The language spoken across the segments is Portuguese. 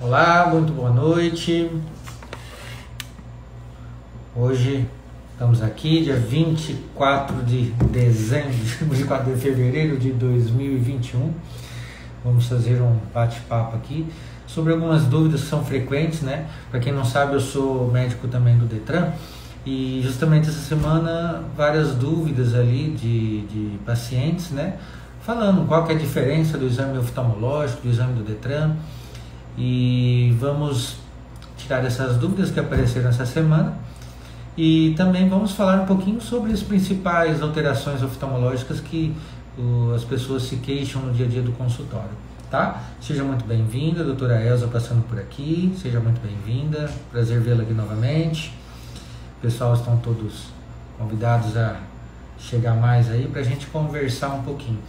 Olá, muito boa noite. Hoje estamos aqui, dia 24 de dezembro, 24 de fevereiro de 2021. Vamos fazer um bate-papo aqui sobre algumas dúvidas que são frequentes, né? Para quem não sabe, eu sou médico também do Detran e justamente essa semana várias dúvidas ali de pacientes, né? Falando qual que é a diferença do exame oftalmológico, do exame do Detran. E vamos tirar essas dúvidas que apareceram essa semana e também vamos falar um pouquinho sobre as principais alterações oftalmológicas que as pessoas se queixam no dia a dia do consultório, tá? Seja muito bem-vinda, doutora Elza passando por aqui, seja muito bem-vinda, prazer vê-la aqui novamente. O pessoal estão todos convidados a chegar mais aí para a gente conversar um pouquinho.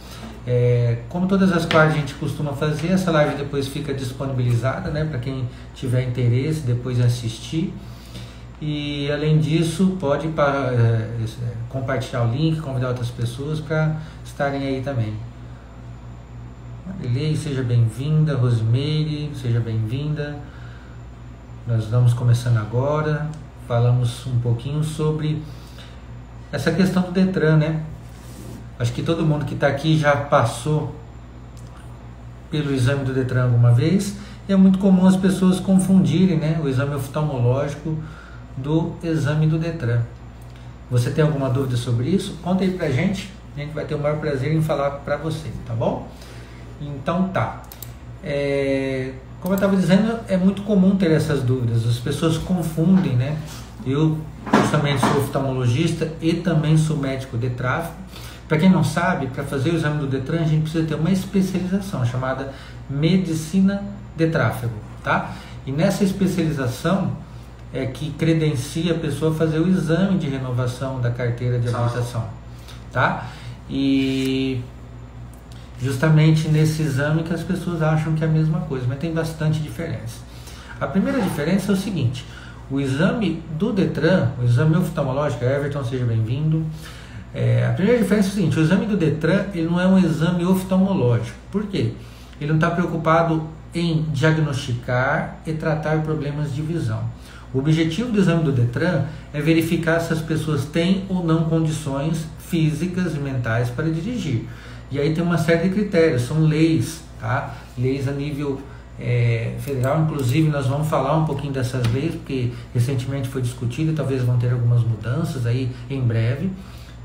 Como todas as quartas a gente costuma fazer, essa live depois fica disponibilizada, né, para quem tiver interesse depois assistir. E além disso, pode compartilhar o link, convidar outras pessoas para estarem aí também. Marilei, seja bem-vinda. Rosimeire, seja bem-vinda. Nós vamos começando agora. Falamos um pouquinho sobre essa questão do Detran, né? Acho que todo mundo que está aqui já passou pelo exame do Detran alguma vez. E é muito comum as pessoas confundirem, né, o exame oftalmológico do exame do Detran. Você tem alguma dúvida sobre isso? Conta aí pra gente. A gente vai ter o maior prazer em falar para você, tá bom? Então tá. Como eu estava dizendo, é muito comum ter essas dúvidas. As pessoas confundem, né? Eu justamente sou oftalmologista e também sou médico de tráfego. Para quem não sabe, para fazer o exame do Detran, a gente precisa ter uma especialização chamada medicina de tráfego, tá? E nessa especialização é que credencia a pessoa a fazer o exame de renovação da carteira de habilitação, tá? E justamente nesse exame que as pessoas acham que é a mesma coisa, mas tem bastante diferença. A primeira diferença é o seguinte: o exame do Detran, o exame oftalmológico, Everton, seja bem-vindo. A primeira diferença é o seguinte: o exame do Detran, ele não é um exame oftalmológico. Por quê? Ele não está preocupado em diagnosticar e tratar problemas de visão. O objetivo do exame do Detran é verificar se as pessoas têm ou não condições físicas e mentais para dirigir. E aí tem uma série de critérios, são leis, tá? Leis a nível federal, inclusive nós vamos falar um pouquinho dessas leis, porque recentemente foi discutido e talvez vão ter algumas mudanças aí em breve,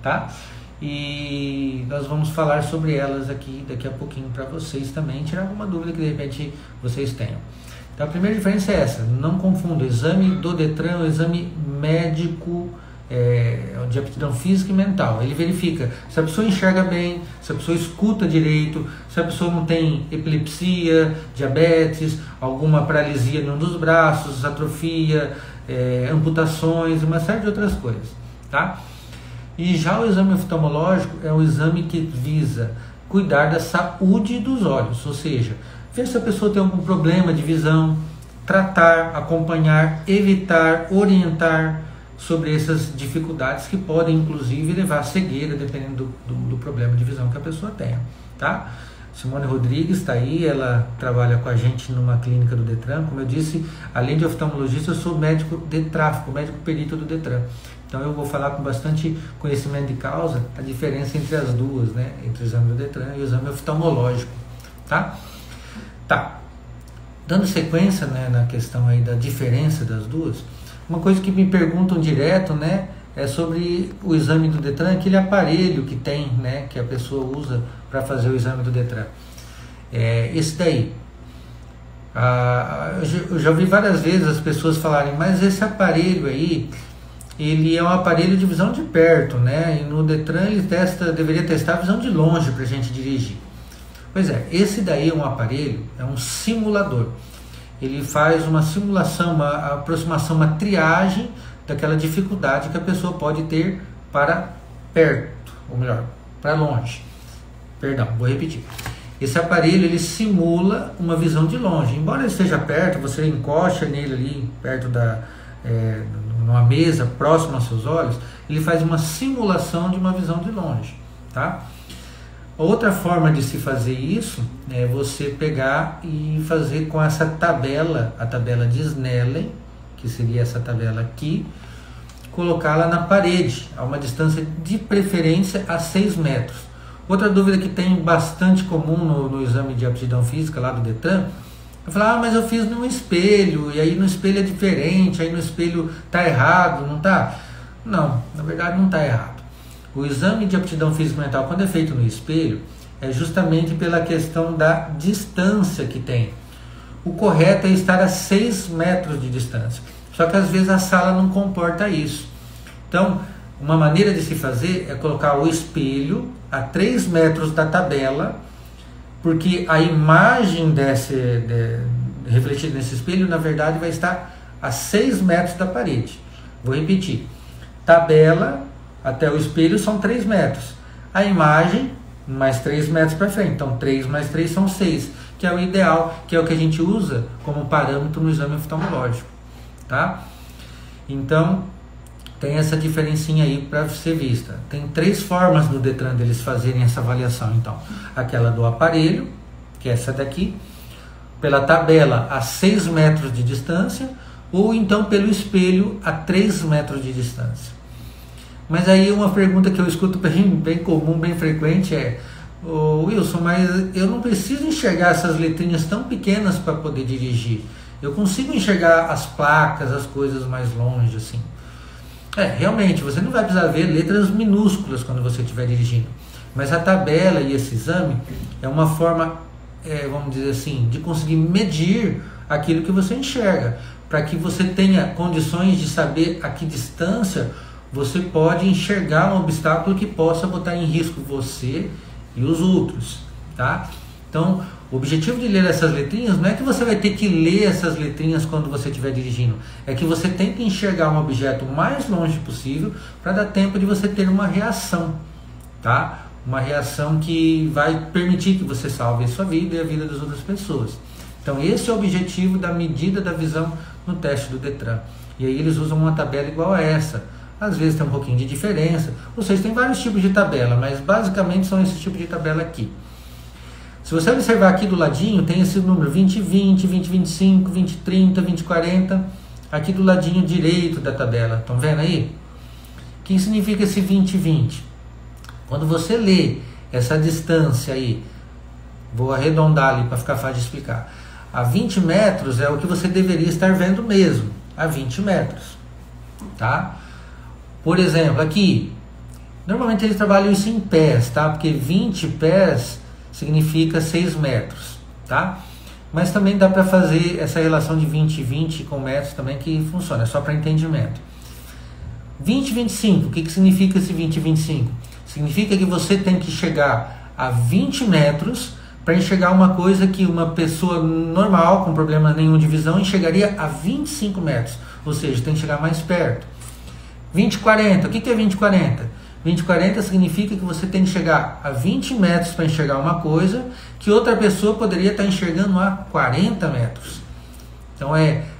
tá? E nós vamos falar sobre elas aqui daqui a pouquinho para vocês também, tirar alguma dúvida que de repente vocês tenham. Então a primeira diferença é essa: não confunda o exame do Detran, o exame médico de aptidão física e mental. Ele verifica se a pessoa enxerga bem, se a pessoa escuta direito, se a pessoa não tem epilepsia, diabetes, alguma paralisia em um dos braços, atrofia, amputações, uma série de outras coisas, tá? E já o exame oftalmológico é um exame que visa cuidar da saúde dos olhos, ou seja, ver se a pessoa tem algum problema de visão, tratar, acompanhar, evitar, orientar sobre essas dificuldades que podem inclusive levar à cegueira, dependendo do problema de visão que a pessoa tenha, tá? Simone Rodrigues está aí, ela trabalha com a gente numa clínica do Detran. Como eu disse, além de oftalmologista, eu sou médico de tráfego, médico perito do Detran. Então eu vou falar com bastante conhecimento de causa a diferença entre as duas, né? Entre o exame do Detran e o exame oftalmológico, tá? Tá. Dando sequência, né, na questão aí da diferença das duas, uma coisa que me perguntam direto, né, é sobre o exame do Detran, aquele aparelho que tem, né, que a pessoa usa para fazer o exame do Detran. Esse daí. Eu já ouvi várias vezes as pessoas falarem, mas esse aparelho aí, ele é um aparelho de visão de perto, né, e no Detran ele deveria testar a visão de longe para a gente dirigir. Pois é, esse daí é um aparelho, é um simulador. Ele faz uma simulação, uma aproximação, uma triagem daquela dificuldade que a pessoa pode ter para perto, ou melhor, para longe. Perdão, vou repetir. Esse aparelho, ele simula uma visão de longe. Embora ele esteja perto, você encosta nele ali, perto numa mesa, próximo aos seus olhos, ele faz uma simulação de uma visão de longe, tá? Outra forma de se fazer isso é você pegar e fazer com essa tabela, a tabela de Snellen, que seria essa tabela aqui, colocá-la na parede, a uma distância de preferência a 6 metros. Outra dúvida que tem bastante comum no exame de aptidão física lá do Detran, eu falo, mas eu fiz no espelho, e aí no espelho é diferente, aí no espelho tá errado, não tá? Não, na verdade não tá errado. O exame de aptidão física mental, quando é feito no espelho, é justamente pela questão da distância que tem. O correto é estar a 6 metros de distância. Só que às vezes a sala não comporta isso. Então, uma maneira de se fazer é colocar o espelho a 3 metros da tabela, porque a imagem refletida nesse espelho, na verdade, vai estar a 6 metros da parede. Vou repetir. Tabela até o espelho são 3 metros. A imagem, mais 3 metros para frente. Então, 3 mais 3 são 6, que é o ideal, que é o que a gente usa como parâmetro no exame oftalmológico. Tá? Então, tem essa diferencinha aí para ser vista. Tem 3 formas no Detran deles fazerem essa avaliação, então. Aquela do aparelho, que é essa daqui, pela tabela a 6 metros de distância, ou então pelo espelho a 3 metros de distância. Mas aí uma pergunta que eu escuto bem comum, bem frequente é: Wilson, mas eu não preciso enxergar essas letrinhas tão pequenas para poder dirigir. Eu consigo enxergar as placas, as coisas mais longe, assim. Realmente, você não vai precisar ver letras minúsculas quando você estiver dirigindo. Mas a tabela e esse exame é uma forma, vamos dizer assim, de conseguir medir aquilo que você enxerga, para que você tenha condições de saber a que distância você pode enxergar um obstáculo que possa botar em risco você e os outros, tá? Então, o objetivo de ler essas letrinhas não é que você vai ter que ler essas letrinhas quando você estiver dirigindo, é que você tem que enxergar um objeto o mais longe possível para dar tempo de você ter uma reação, tá? Uma reação que vai permitir que você salve a sua vida e a vida das outras pessoas. Então, esse é o objetivo da medida da visão no teste do Detran. E aí eles usam uma tabela igual a essa. Às vezes tem um pouquinho de diferença, ou seja, tem vários tipos de tabela, mas basicamente são esses tipos de tabela aqui. Se você observar aqui do ladinho, tem esse número 2020, 2025, 2030, 2040, aqui do ladinho direito da tabela. Estão vendo aí? O que significa esse 2020? Quando você lê essa distância aí, vou arredondar ali para ficar fácil de explicar. A 20 metros é o que você deveria estar vendo mesmo, a 20 metros, tá? Por exemplo, aqui, normalmente eles trabalham isso em pés, tá? Porque 20 pés significa 6 metros, tá? Mas também dá para fazer essa relação de 20 e 20 com metros também, que funciona, é só para entendimento. 20 e 25, o que significa esse 20 e 25? Significa que você tem que chegar a 20 metros para enxergar uma coisa que uma pessoa normal, com problema nenhum de visão, enxergaria a 25 metros, ou seja, tem que chegar mais perto. 20 e 40, o que é 20 e 40? 20 e 40 significa que você tem que chegar a 20 metros para enxergar uma coisa que outra pessoa poderia estar enxergando a 40 metros. Então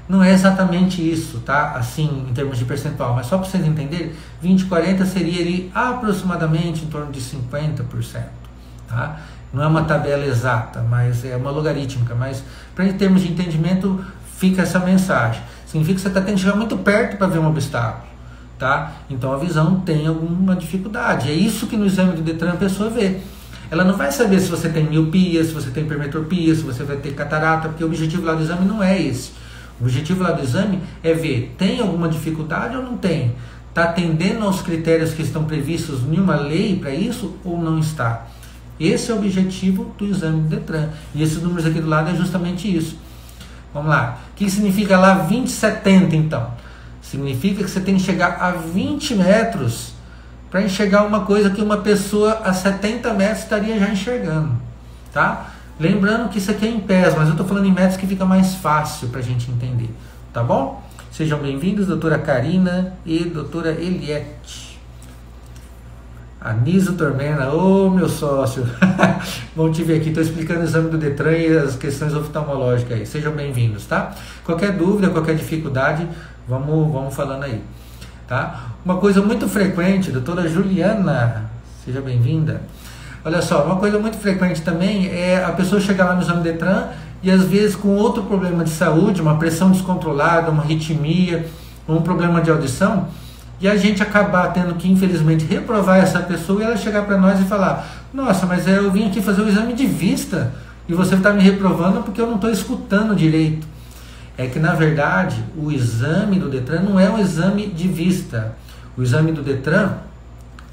não é exatamente isso, tá? Assim, em termos de percentual, mas só para vocês entenderem, 20 e 40 seria ali aproximadamente em torno de 50%, tá? Não é uma tabela exata, mas é uma logarítmica, mas para em termos de entendimento fica essa mensagem. Significa que você está tendo que chegar muito perto para ver um obstáculo. Tá? Então a visão tem alguma dificuldade. É isso que no exame do Detran a pessoa vê. Ela não vai saber se você tem miopia, se você tem hipermetropia, se você vai ter catarata, porque o objetivo lá do exame não é esse. O objetivo lá do exame é ver, tem alguma dificuldade ou não tem? Está atendendo aos critérios que estão previstos em uma lei para isso ou não está? Esse é o objetivo do exame do Detran. E esses números aqui do lado é justamente isso. Vamos lá. O que significa lá 20/70 então? Significa que você tem que chegar a 20 metros para enxergar uma coisa que uma pessoa a 70 metros estaria já enxergando, tá? Lembrando que isso aqui é em pés, mas eu estou falando em metros que fica mais fácil para a gente entender, tá bom? Sejam bem-vindos, doutora Karina e doutora Eliette. Anísio Tormena, meu sócio, bom te ver aqui, estou explicando o exame do Detran e as questões oftalmológicas aí, sejam bem-vindos, tá? Qualquer dúvida, qualquer dificuldade, vamos falando aí, tá? Uma coisa muito frequente, doutora Juliana, seja bem-vinda. Olha só, uma coisa muito frequente também é a pessoa chegar lá no exame Detran e às vezes com outro problema de saúde, uma pressão descontrolada, uma arritmia, um problema de audição, e a gente acabar tendo que, infelizmente, reprovar essa pessoa e ela chegar para nós e falar: nossa, mas eu vim aqui fazer o exame de vista e você está me reprovando porque eu não estou escutando direito. É que, na verdade, o exame do Detran não é um exame de vista. O exame do Detran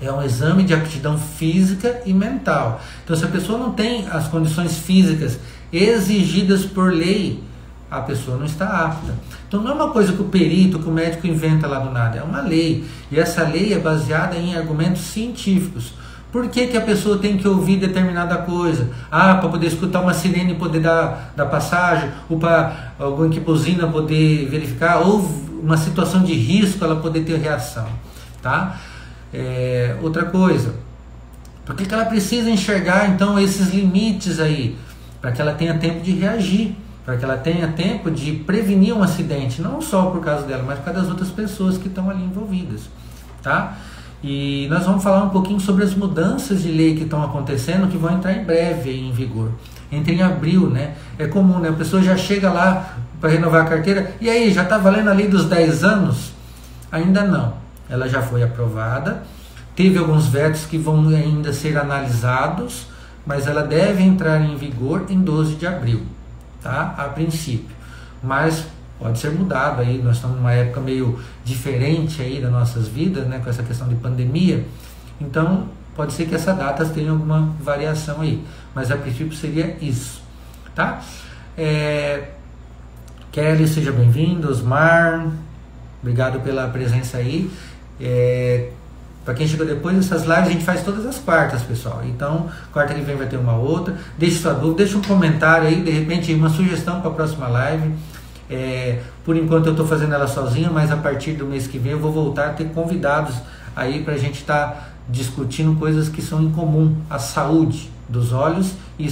é um exame de aptidão física e mental. Então, se a pessoa não tem as condições físicas exigidas por lei, a pessoa não está apta. Então, não é uma coisa que o perito, que o médico inventa lá do nada, é uma lei. E essa lei é baseada em argumentos científicos. Por que que a pessoa tem que ouvir determinada coisa? Para poder escutar uma sirene e poder dar passagem, ou para alguém que buzina poder verificar, ou uma situação de risco ela poder ter reação, tá? Outra coisa, por que que ela precisa enxergar então esses limites aí? Para que ela tenha tempo de reagir, para que ela tenha tempo de prevenir um acidente, não só por causa dela, mas por causa das outras pessoas que estão ali envolvidas, tá? E nós vamos falar um pouquinho sobre as mudanças de lei que estão acontecendo, que vão entrar em breve em vigor. Entra em abril, né? É comum, né? A pessoa já chega lá para renovar a carteira, e aí, já está valendo a lei dos 10 anos? Ainda não. Ela já foi aprovada, teve alguns vetos que vão ainda ser analisados, mas ela deve entrar em vigor em 12 de abril, tá? A princípio. Mas pode ser mudado aí, nós estamos numa época meio diferente aí das nossas vidas, né, com essa questão de pandemia, então pode ser que essa data tenha alguma variação aí, mas a princípio seria isso, tá? Kelly, seja bem-vindo, Osmar, obrigado pela presença aí. Para quem chegou depois, essas lives a gente faz todas as quartas, pessoal. Então, quarta que vem vai ter uma outra. Deixe sua dúvida, deixe um comentário aí, de repente uma sugestão para a próxima live. Por enquanto eu estou fazendo ela sozinha, mas a partir do mês que vem eu vou voltar a ter convidados aí para a gente estar discutindo coisas que são em comum, a saúde dos olhos e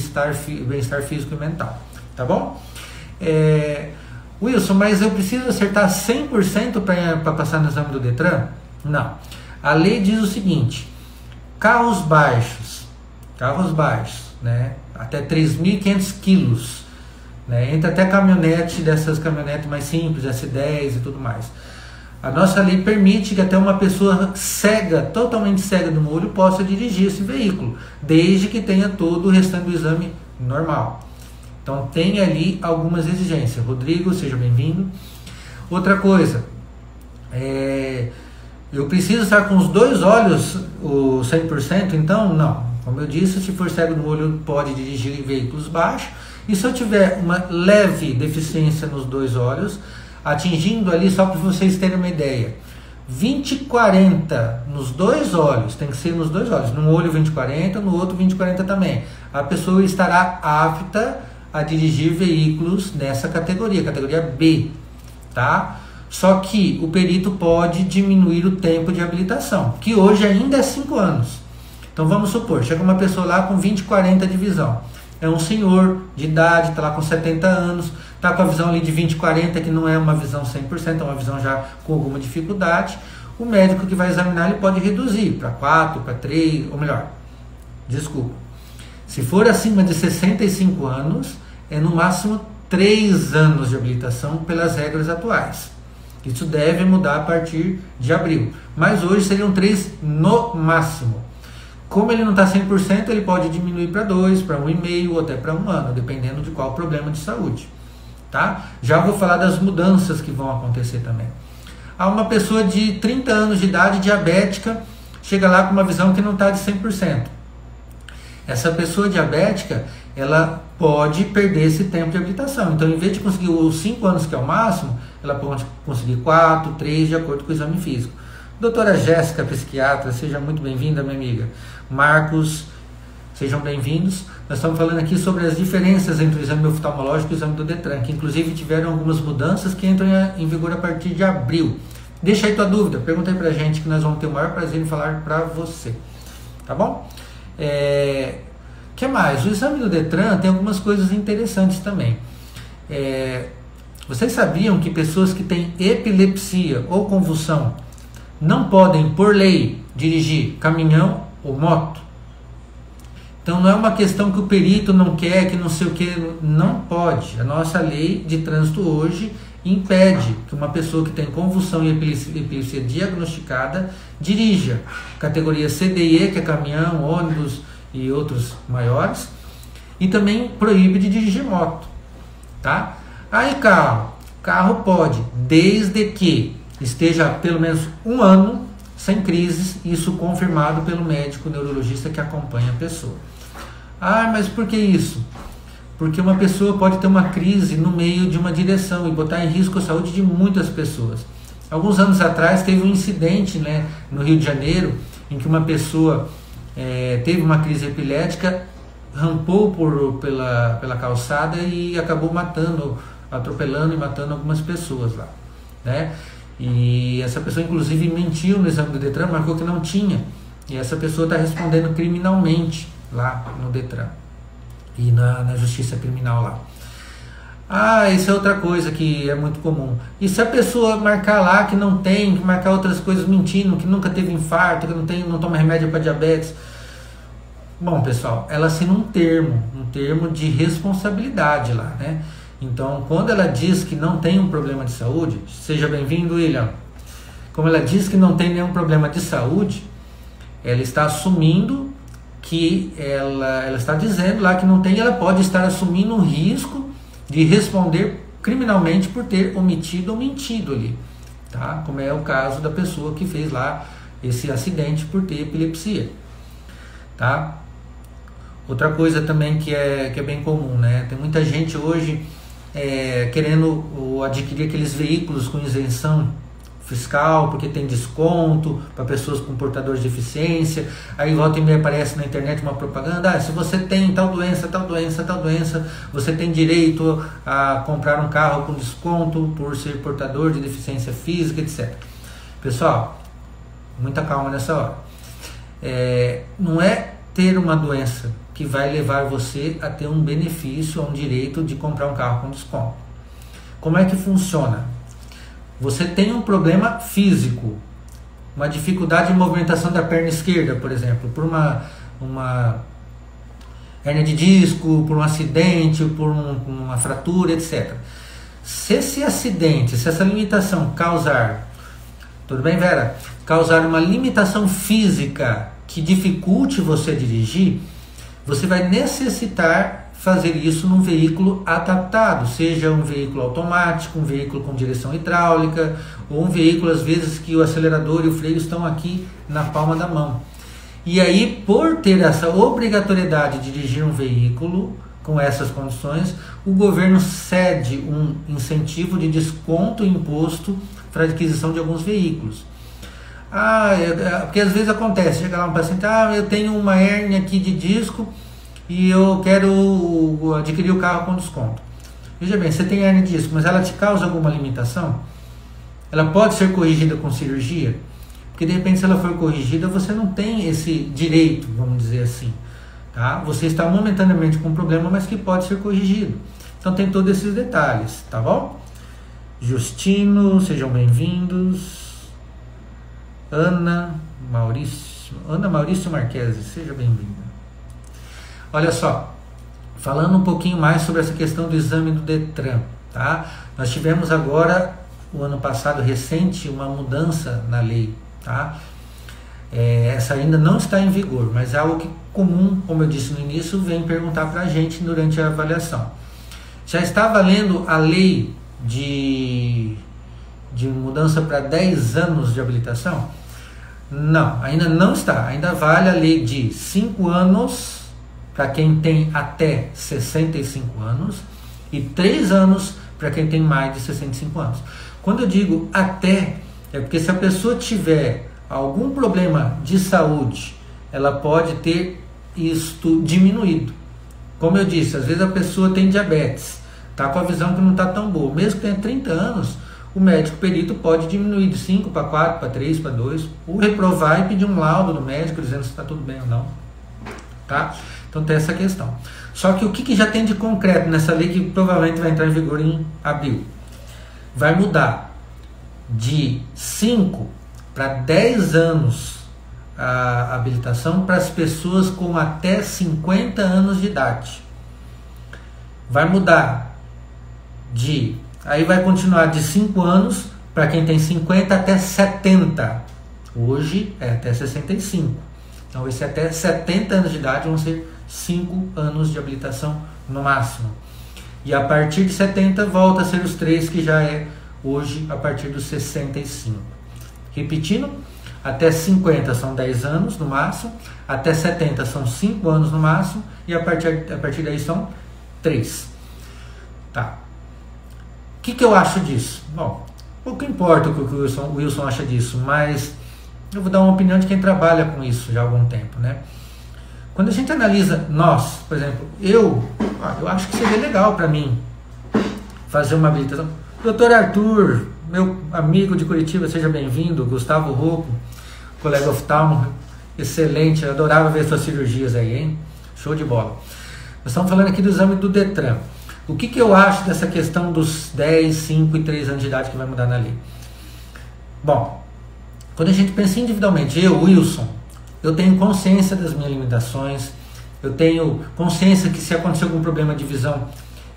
bem-estar físico e mental, tá bom? Wilson, mas eu preciso acertar 100% para passar no exame do Detran? Não. A lei diz o seguinte: carros baixos, né, até 3.500 quilos, né, entra até caminhonete, dessas caminhonetes mais simples, S10 e tudo mais. A nossa lei permite que até uma pessoa cega, totalmente cega do olho, possa dirigir esse veículo, desde que tenha todo o restante do exame normal. Então tem ali algumas exigências. Rodrigo, seja bem-vindo. Outra coisa, eu preciso estar com os dois olhos, o 100%? Então, não. Como eu disse, se for cego no olho, pode dirigir em veículos baixos. E se eu tiver uma leve deficiência nos dois olhos, atingindo ali, só para vocês terem uma ideia, 20/40 nos dois olhos, tem que ser nos dois olhos, num olho 20/40, no outro 20/40 também. A pessoa estará apta a dirigir veículos nessa categoria B, tá? Só que o perito pode diminuir o tempo de habilitação, que hoje ainda é 5 anos. Então vamos supor, chega uma pessoa lá com 20/40 de visão. É um senhor de idade, está lá com 70 anos, está com a visão ali de 20/40, que não é uma visão 100%, é uma visão já com alguma dificuldade. O médico que vai examinar, ele pode reduzir para 4, para 3, ou melhor, desculpa. Se for acima de 65 anos, é no máximo 3 anos de habilitação pelas regras atuais. Isso deve mudar a partir de abril, mas hoje seriam 3 no máximo. Como ele não está 100%, ele pode diminuir para 2, para 1,5 ou até para 1 ano, dependendo de qual problema de saúde, tá? Já vou falar das mudanças que vão acontecer também. Há uma pessoa de 30 anos de idade, diabética, chega lá com uma visão que não está de 100%. Essa pessoa diabética, ela pode perder esse tempo de habilitação. Então, em vez de conseguir os 5 anos, que é o máximo, ela pode conseguir 4, 3, de acordo com o exame físico. Doutora Jéssica, psiquiatra, seja muito bem-vinda, minha amiga. Marcos, sejam bem-vindos. Nós estamos falando aqui sobre as diferenças entre o exame oftalmológico e o exame do Detran, que inclusive tiveram algumas mudanças que entram em vigor a partir de abril. Deixa aí tua dúvida, pergunta aí pra gente, que nós vamos ter o maior prazer em falar pra você. Tá bom? Que mais? O exame do Detran tem algumas coisas interessantes também. Vocês sabiam que pessoas que têm epilepsia ou convulsão não podem, por lei, dirigir caminhão ou moto? Então não é uma questão que o perito não quer, que não sei o que, não pode. A nossa lei de trânsito hoje impede que uma pessoa que tem convulsão e epilepsia diagnosticada dirija. Categoria C, D e E, que é caminhão, ônibus e outros maiores. E também proíbe de dirigir moto, tá? Aí carro pode, desde que esteja pelo menos 1 ano sem crises, isso confirmado pelo médico neurologista que acompanha a pessoa. Ah, mas por que isso? Porque uma pessoa pode ter uma crise no meio de uma direção e botar em risco a saúde de muitas pessoas. Alguns anos atrás teve um incidente, né, no Rio de Janeiro, em que uma pessoa teve uma crise epilética, rampou pela calçada e acabou atropelando e matando algumas pessoas lá, né? E essa pessoa inclusive mentiu no exame do Detran, marcou que não tinha, e essa pessoa está respondendo criminalmente lá no Detran e na justiça criminal lá. Ah, isso é outra coisa que é muito comum. E se a pessoa marcar lá que não tem, que marcar outras coisas mentindo, que nunca teve infarto, que não toma remédio para diabetes? Bom, pessoal, ela assina um termo de responsabilidade lá, né? Então, quando ela diz que não tem um problema de saúde, seja bem-vindo, William. Como ela diz que não tem nenhum problema de saúde, ela está assumindo que ela está dizendo lá que não tem, ela pode estar assumindo o risco de responder criminalmente por ter omitido ou mentido ali, tá? Como é o caso da pessoa que fez lá esse acidente por ter epilepsia, tá? Outra coisa também que é bem comum, né? Tem muita gente hoje querendo adquirir aqueles veículos com isenção fiscal, porque tem desconto para pessoas com portadores de deficiência. Aí volta e meia aparece na internet uma propaganda: se você tem tal doença, você tem direito a comprar um carro com desconto por ser portador de deficiência física, etc. Pessoal, muita calma nessa hora. Não é ter uma doença que vai levar você a ter um benefício, a um direito de comprar um carro com desconto. Como é que funciona? Você tem um problema físico, uma dificuldade de movimentação da perna esquerda, por exemplo, por uma hérnia de disco, por um acidente, por uma fratura, etc. Se esse acidente, se essa limitação causar, tudo bem, Vera? Causar uma limitação física que dificulte você dirigir, você vai necessitar fazer isso num veículo adaptado, seja um veículo automático, um veículo com direção hidráulica, ou um veículo às vezes que o acelerador e o freio estão aqui na palma da mão. E aí, por ter essa obrigatoriedade de dirigir um veículo com essas condições, o governo cede um incentivo de desconto e imposto para a adquisição de alguns veículos. Porque às vezes acontece, chega lá um paciente: eu tenho uma hérnia aqui de disco e eu quero adquirir o carro com desconto. Veja bem, você tem hérnia de disco, mas ela te causa alguma limitação? Ela pode ser corrigida com cirurgia? Porque de repente, se ela for corrigida, você não tem esse direito, vamos dizer assim, tá? Você está momentaneamente com um problema, mas que pode ser corrigido. Então tem todos esses detalhes, tá bom? Justino, sejam bem-vindos. Ana Maurício Marquesi, seja bem-vinda. Olha só, falando um pouquinho mais sobre essa questão do exame do Detran, tá? Nós tivemos agora, o ano passado recente, uma mudança na lei, tá? Essa ainda não está em vigor, mas é algo que comum, como eu disse no início, vem perguntar para a gente durante a avaliação. Já está valendo a lei de mudança para 10 anos de habilitação? Não, ainda não está. Ainda vale a lei de 5 anos para quem tem até 65 anos e 3 anos para quem tem mais de 65 anos. Quando eu digo até, é porque se a pessoa tiver algum problema de saúde, ela pode ter isto diminuído. Como eu disse, às vezes a pessoa tem diabetes, está com a visão que não está tão boa, mesmo que tenha 30 anos, o médico perito pode diminuir de 5 para 4, para 3, para 2, ou reprovar e pedir um laudo do médico dizendo se está tudo bem ou não, tá? Então tem essa questão. Só que o que já tem de concreto nessa lei, que provavelmente vai entrar em vigor em abril? Vai mudar de 5 para 10 anos a habilitação para as pessoas com até 50 anos de idade. Vai mudar aí vai continuar de 5 anos para quem tem 50 até 70. Hoje é até 65. Então esse até 70 anos de idade vão ser 5 anos de habilitação no máximo. E a partir de 70 volta a ser os 3 que já é hoje a partir dos 65. Repetindo, até 50 são 10 anos no máximo, até 70 são 5 anos no máximo e a partir daí são 3. Tá. O que eu acho disso? Bom, pouco importa o que o Wilson acha disso, mas eu vou dar uma opinião de quem trabalha com isso já há algum tempo, né? Quando a gente analisa nós, por exemplo, eu acho que seria legal para mim fazer uma habilitação. Doutor Arthur, meu amigo de Curitiba, seja bem-vindo. Gustavo Rocco, colega oftalmo, excelente, eu adorava ver suas cirurgias aí, hein? Show de bola. Nós estamos falando aqui do exame do Detran. O que eu acho dessa questão dos 10, 5 e 3 anos de idade que vai mudar na lei? Bom, quando a gente pensa individualmente, eu, Wilson, eu tenho consciência das minhas limitações, eu tenho consciência que se acontecer algum problema de visão,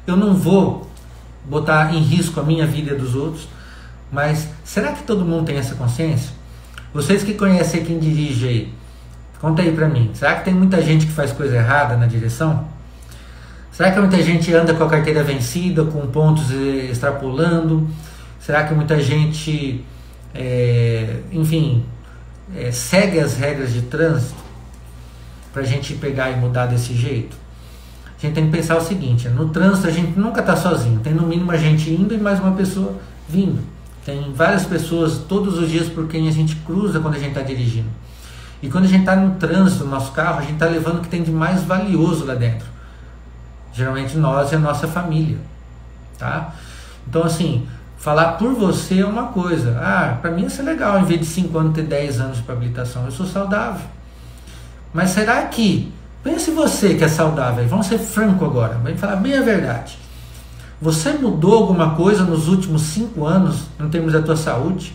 eu não vou botar em risco a minha vida e a dos outros, mas será que todo mundo tem essa consciência? Vocês que conhecem quem dirige aí, conta aí pra mim, será que tem muita gente que faz coisa errada na direção? Será que muita gente anda com a carteira vencida, com pontos extrapolando? Será que muita gente, segue as regras de trânsito para a gente pegar e mudar desse jeito? A gente tem que pensar o seguinte, no trânsito a gente nunca está sozinho, tem no mínimo a gente indo e mais uma pessoa vindo. Tem várias pessoas todos os dias por quem a gente cruza quando a gente está dirigindo. E quando a gente está no trânsito, no nosso carro, a gente está levando o que tem de mais valioso lá dentro. Geralmente nós e a nossa família, tá? Então assim, falar por você é uma coisa. Para mim isso é legal, em vez de 5 anos ter 10 anos de habilitação, eu sou saudável. Mas será que, pense você que é saudável, vamos ser franco agora, vamos falar bem a verdade. Você mudou alguma coisa nos últimos 5 anos, em termos da tua saúde?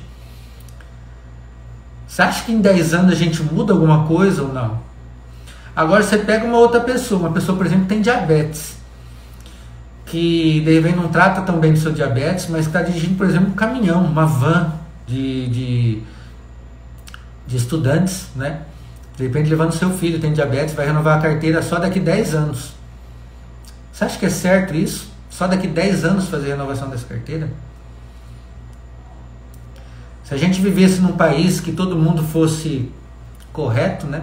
Você acha que em 10 anos a gente muda alguma coisa ou não? Agora você pega uma outra pessoa, por exemplo, que tem diabetes, que de repente não trata tão bem do seu diabetes, mas está dirigindo, por exemplo, um caminhão, uma van de estudantes, né? De repente levando seu filho, tem diabetes, vai renovar a carteira só daqui 10 anos. Você acha que é certo isso? Só daqui 10 anos fazer a renovação dessa carteira? Se a gente vivesse num país que todo mundo fosse correto, né?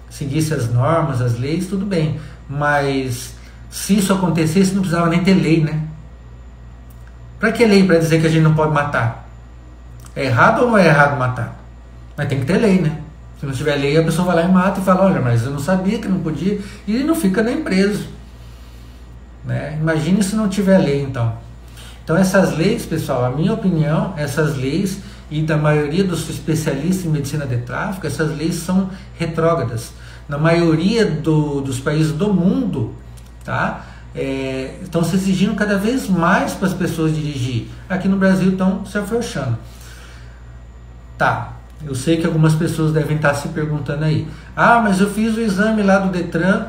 Seguisse as normas, as leis, tudo bem. Mas se isso acontecesse, não precisava nem ter lei, né? Para que lei para dizer que a gente não pode matar? É errado ou não é errado matar? Mas tem que ter lei, né? Se não tiver lei, a pessoa vai lá e mata e fala, olha, mas eu não sabia que não podia, e ele não fica nem preso, né? Imagine se não tiver lei, então. Então essas leis, pessoal, a minha opinião, essas leis e da maioria dos especialistas em medicina de tráfego, essas leis são retrógradas. Na maioria dos países do mundo, tá? Estão se exigindo cada vez mais para as pessoas dirigir. Aqui no Brasil estão se afrouxando. Tá, eu sei que algumas pessoas devem estar se perguntando aí. Mas eu fiz o exame lá do Detran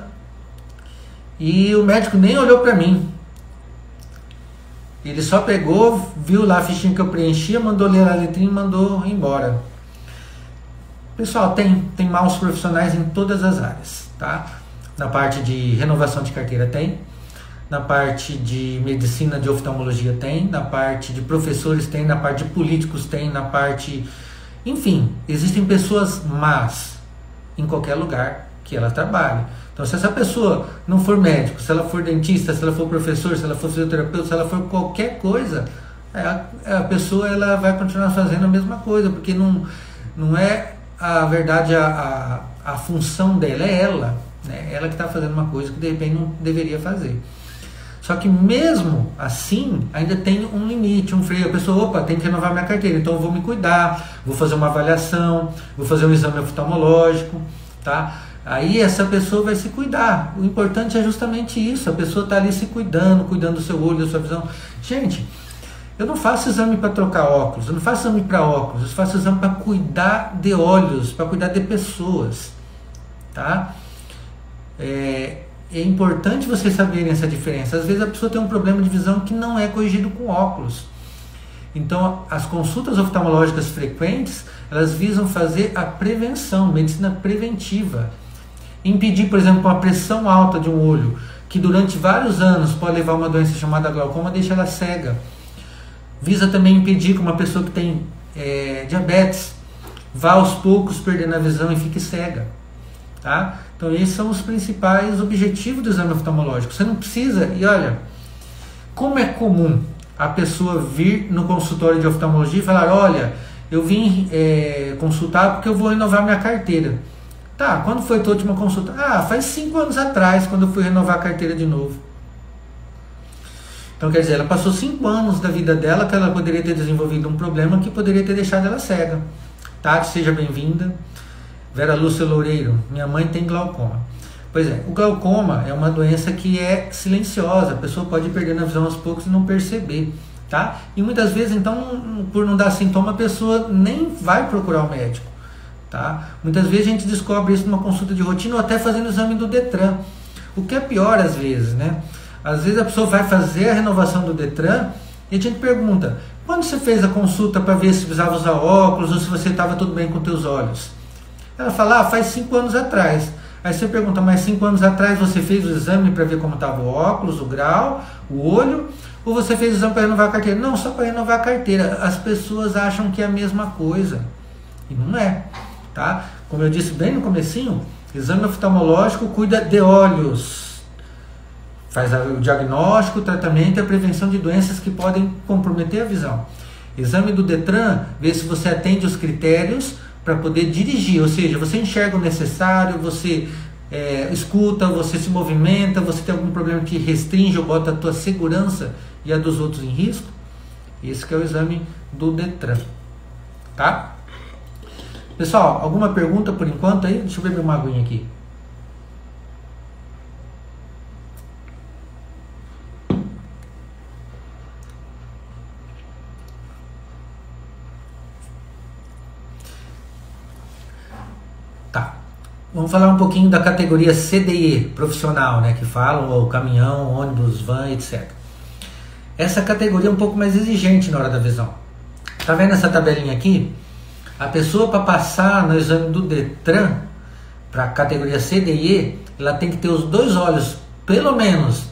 e o médico nem olhou para mim. Ele só pegou, viu lá a fichinha que eu preenchia, mandou ler a letrinha e mandou embora. Pessoal, tem maus profissionais em todas as áreas, tá? Na parte de renovação de carteira tem, na parte de medicina de oftalmologia tem, na parte de professores tem, na parte de políticos tem, na parte... Enfim, existem pessoas más em qualquer lugar que ela trabalhe. Então, se essa pessoa não for médico, se ela for dentista, se ela for professor, se ela for fisioterapeuta, se ela for qualquer coisa, a pessoa ela vai continuar fazendo a mesma coisa, porque não é a verdade, a função dela, é ela, né? Ela que está fazendo uma coisa que de repente não deveria fazer. Só que mesmo assim, ainda tem um limite, um freio. A pessoa, tem que renovar minha carteira, então eu vou me cuidar, vou fazer uma avaliação, vou fazer um exame oftalmológico, tá? Aí essa pessoa vai se cuidar. O importante é justamente isso, a pessoa está ali se cuidando do seu olho, da sua visão. Gente, Eu não faço exame para trocar óculos, eu não faço exame para óculos, eu faço exame para cuidar de olhos, para cuidar de pessoas, tá? É importante vocês saberem essa diferença. Às vezes a pessoa tem um problema de visão que não é corrigido com óculos. Então, as consultas oftalmológicas frequentes, elas visam fazer a prevenção, medicina preventiva. Impedir, por exemplo, uma pressão alta de um olho, que durante vários anos pode levar a uma doença chamada glaucoma, deixa ela cega. Visa também impedir que uma pessoa que tem diabetes vá aos poucos perdendo a visão e fique cega. Tá? Então, esses são os principais objetivos do exame oftalmológico. Você não precisa, e olha, como é comum a pessoa vir no consultório de oftalmologia e falar, olha, eu vim consultar porque eu vou renovar minha carteira. Tá, quando foi a tua última consulta? Ah, faz 5 anos atrás, quando eu fui renovar a carteira de novo. Então, quer dizer, ela passou 5 anos da vida dela que ela poderia ter desenvolvido um problema que poderia ter deixado ela cega. Tati, seja bem-vinda. Vera Lúcia Loureiro, minha mãe tem glaucoma. Pois é, o glaucoma é uma doença que é silenciosa, a pessoa pode ir perdendo a visão aos poucos e não perceber, tá? E muitas vezes, então, por não dar sintoma, a pessoa nem vai procurar o médico, tá? Muitas vezes a gente descobre isso numa consulta de rotina ou até fazendo o exame do Detran, o que é pior às vezes, né? Às vezes a pessoa vai fazer a renovação do Detran e a gente pergunta, quando você fez a consulta para ver se precisava usar óculos ou se você estava tudo bem com teus olhos? Ela fala, faz 5 anos atrás. Aí você pergunta, mas 5 anos atrás você fez o exame para ver como estava o óculos, o grau, o olho? Ou você fez o exame para renovar a carteira? Não, só para renovar a carteira. As pessoas acham que é a mesma coisa. E não é. Tá? Como eu disse bem no comecinho, exame oftalmológico cuida de olhos. Faz o diagnóstico, o tratamento e a prevenção de doenças que podem comprometer a visão. Exame do Detran vê se você atende os critérios para poder dirigir, ou seja, você enxerga o necessário, você escuta, você se movimenta, você tem algum problema que restringe ou bota a tua segurança e a dos outros em risco. Esse que é o exame do Detran, tá? Pessoal, alguma pergunta por enquanto aí? Deixa eu beber uma aguinha aqui. Vamos falar um pouquinho da categoria CDE, profissional, né, que falam, ou caminhão, ônibus, van, etc. Essa categoria é um pouco mais exigente na hora da visão. Tá vendo essa tabelinha aqui? A pessoa, para passar no exame do Detran, para a categoria CDE, ela tem que ter os 2 olhos, pelo menos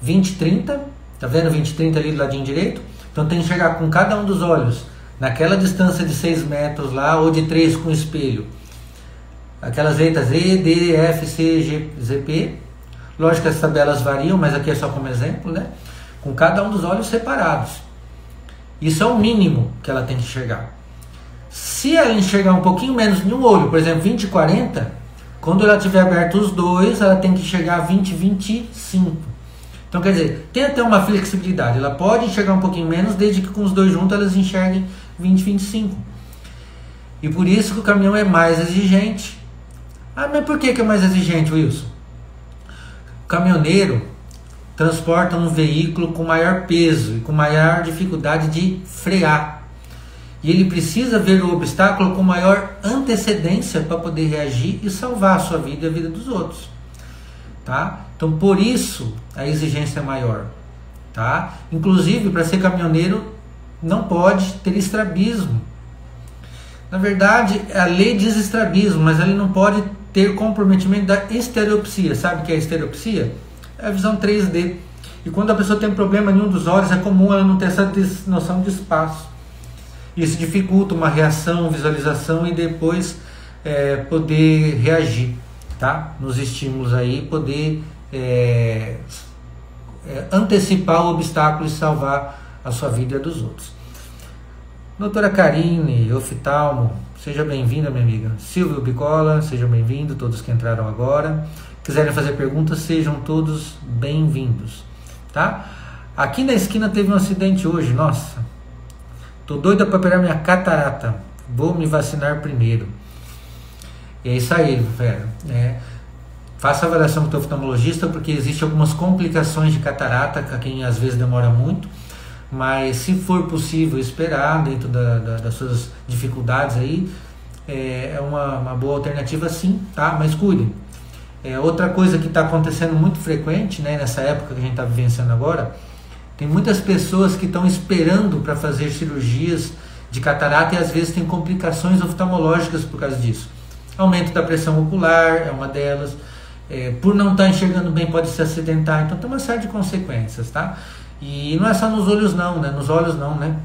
20/30, tá vendo 20/30 ali do ladinho direito? Então tem que enxergar com cada um dos olhos, naquela distância de 6 metros lá, ou de 3 com o espelho. Aquelas letras E, D, F, C, G, Z, P. Lógico que as tabelas variam, mas aqui é só como exemplo, né? Com cada um dos olhos separados. Isso é o mínimo que ela tem que enxergar. Se ela enxergar um pouquinho menos de um olho, por exemplo, 20/40, quando ela tiver aberto os 2, ela tem que enxergar 20/25. Então, quer dizer, tem até uma flexibilidade. Ela pode enxergar um pouquinho menos, desde que com os 2 juntos elas enxerguem 20/25. E por isso que o caminhão é mais exigente. Ah, mas por que é mais exigente, Wilson? O caminhoneiro transporta um veículo com maior peso e com maior dificuldade de frear. E ele precisa ver o obstáculo com maior antecedência para poder reagir e salvar a sua vida e a vida dos outros. Tá? Então, por isso, a exigência é maior. Tá? Inclusive, para ser caminhoneiro, não pode ter estrabismo. Na verdade, a lei diz estrabismo, mas ele não pode ter comprometimento da estereopsia. Sabe o que é estereopsia? É a visão 3D. E quando a pessoa tem um problema em um dos olhos, é comum ela não ter essa noção de espaço. Isso dificulta uma reação, visualização e depois poder reagir, tá? Nos estímulos aí, poder antecipar o obstáculo e salvar a sua vida e a dos outros. Doutora Karine, oftalmo, seja bem-vinda, minha amiga. Silvio Bicola, seja bem-vindo, todos que entraram agora. Quiserem fazer perguntas, sejam todos bem-vindos, tá? Aqui na esquina teve um acidente hoje, nossa. Tô doida para operar minha catarata. Vou me vacinar primeiro. E é isso aí, velho. Faça a avaliação com o teu oftalmologista, porque existem algumas complicações de catarata, que quem às vezes demora muito. mas se for possível esperar dentro das suas dificuldades aí, é uma boa alternativa sim, tá? Mas cuidem. Outra coisa que está acontecendo muito frequente, né, nessa época que a gente está vivenciando agora, tem muitas pessoas que estão esperando para fazer cirurgias de catarata e às vezes tem complicações oftalmológicas por causa disso. Aumento da pressão ocular é uma delas, por não estar enxergando bem pode se acidentar, então tem uma série de consequências, tá? E não é só nos olhos não, né? Nos olhos não, né?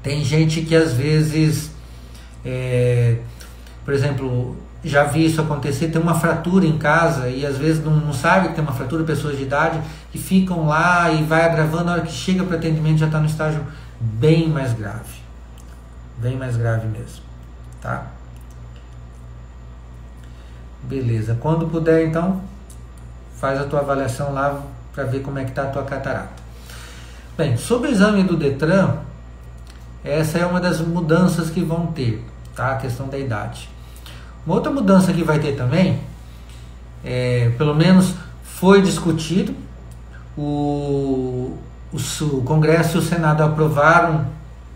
Tem gente que às vezes, por exemplo, já vi isso acontecer, tem uma fratura em casa e às vezes não sabe que tem uma fratura, pessoas de idade, e ficam lá e vai agravando, na hora que chega para atendimento já está no estágio bem mais grave mesmo, tá? Beleza, quando puder então, faz a tua avaliação lá para ver como é que está a tua catarata. Bem, sobre o exame do Detran, essa é uma das mudanças que vão ter, tá? A questão da idade. Uma outra mudança que vai ter também, pelo menos foi discutido, o Congresso e o Senado aprovaram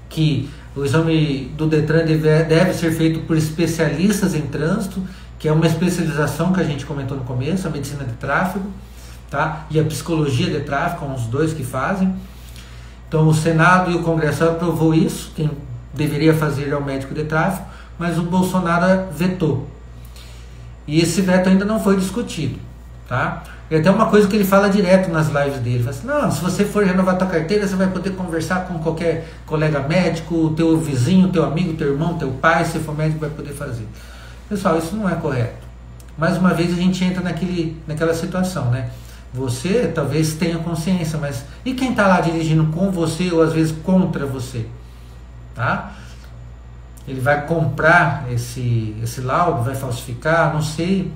que o exame do Detran deve ser feito por especialistas em trânsito, que é uma especialização que a gente comentou no começo, a medicina de tráfego, tá? E a psicologia de tráfego, são os dois que fazem. Então o Senado e o Congresso aprovou isso, quem deveria fazer é o médico de tráfego, mas o Bolsonaro vetou. E esse veto ainda não foi discutido, tá? E até uma coisa que ele fala direto nas lives dele, ele fala assim, não, se você for renovar tua carteira, você vai poder conversar com qualquer colega médico, teu vizinho, teu amigo, teu irmão, teu pai, se for médico, vai poder fazer. Pessoal, isso não é correto. Mais uma vez a gente entra naquela situação, né? Você talvez tenha consciência, mas e quem está lá dirigindo com você ou às vezes contra você? Tá? Ele vai comprar esse laudo, vai falsificar, não sei,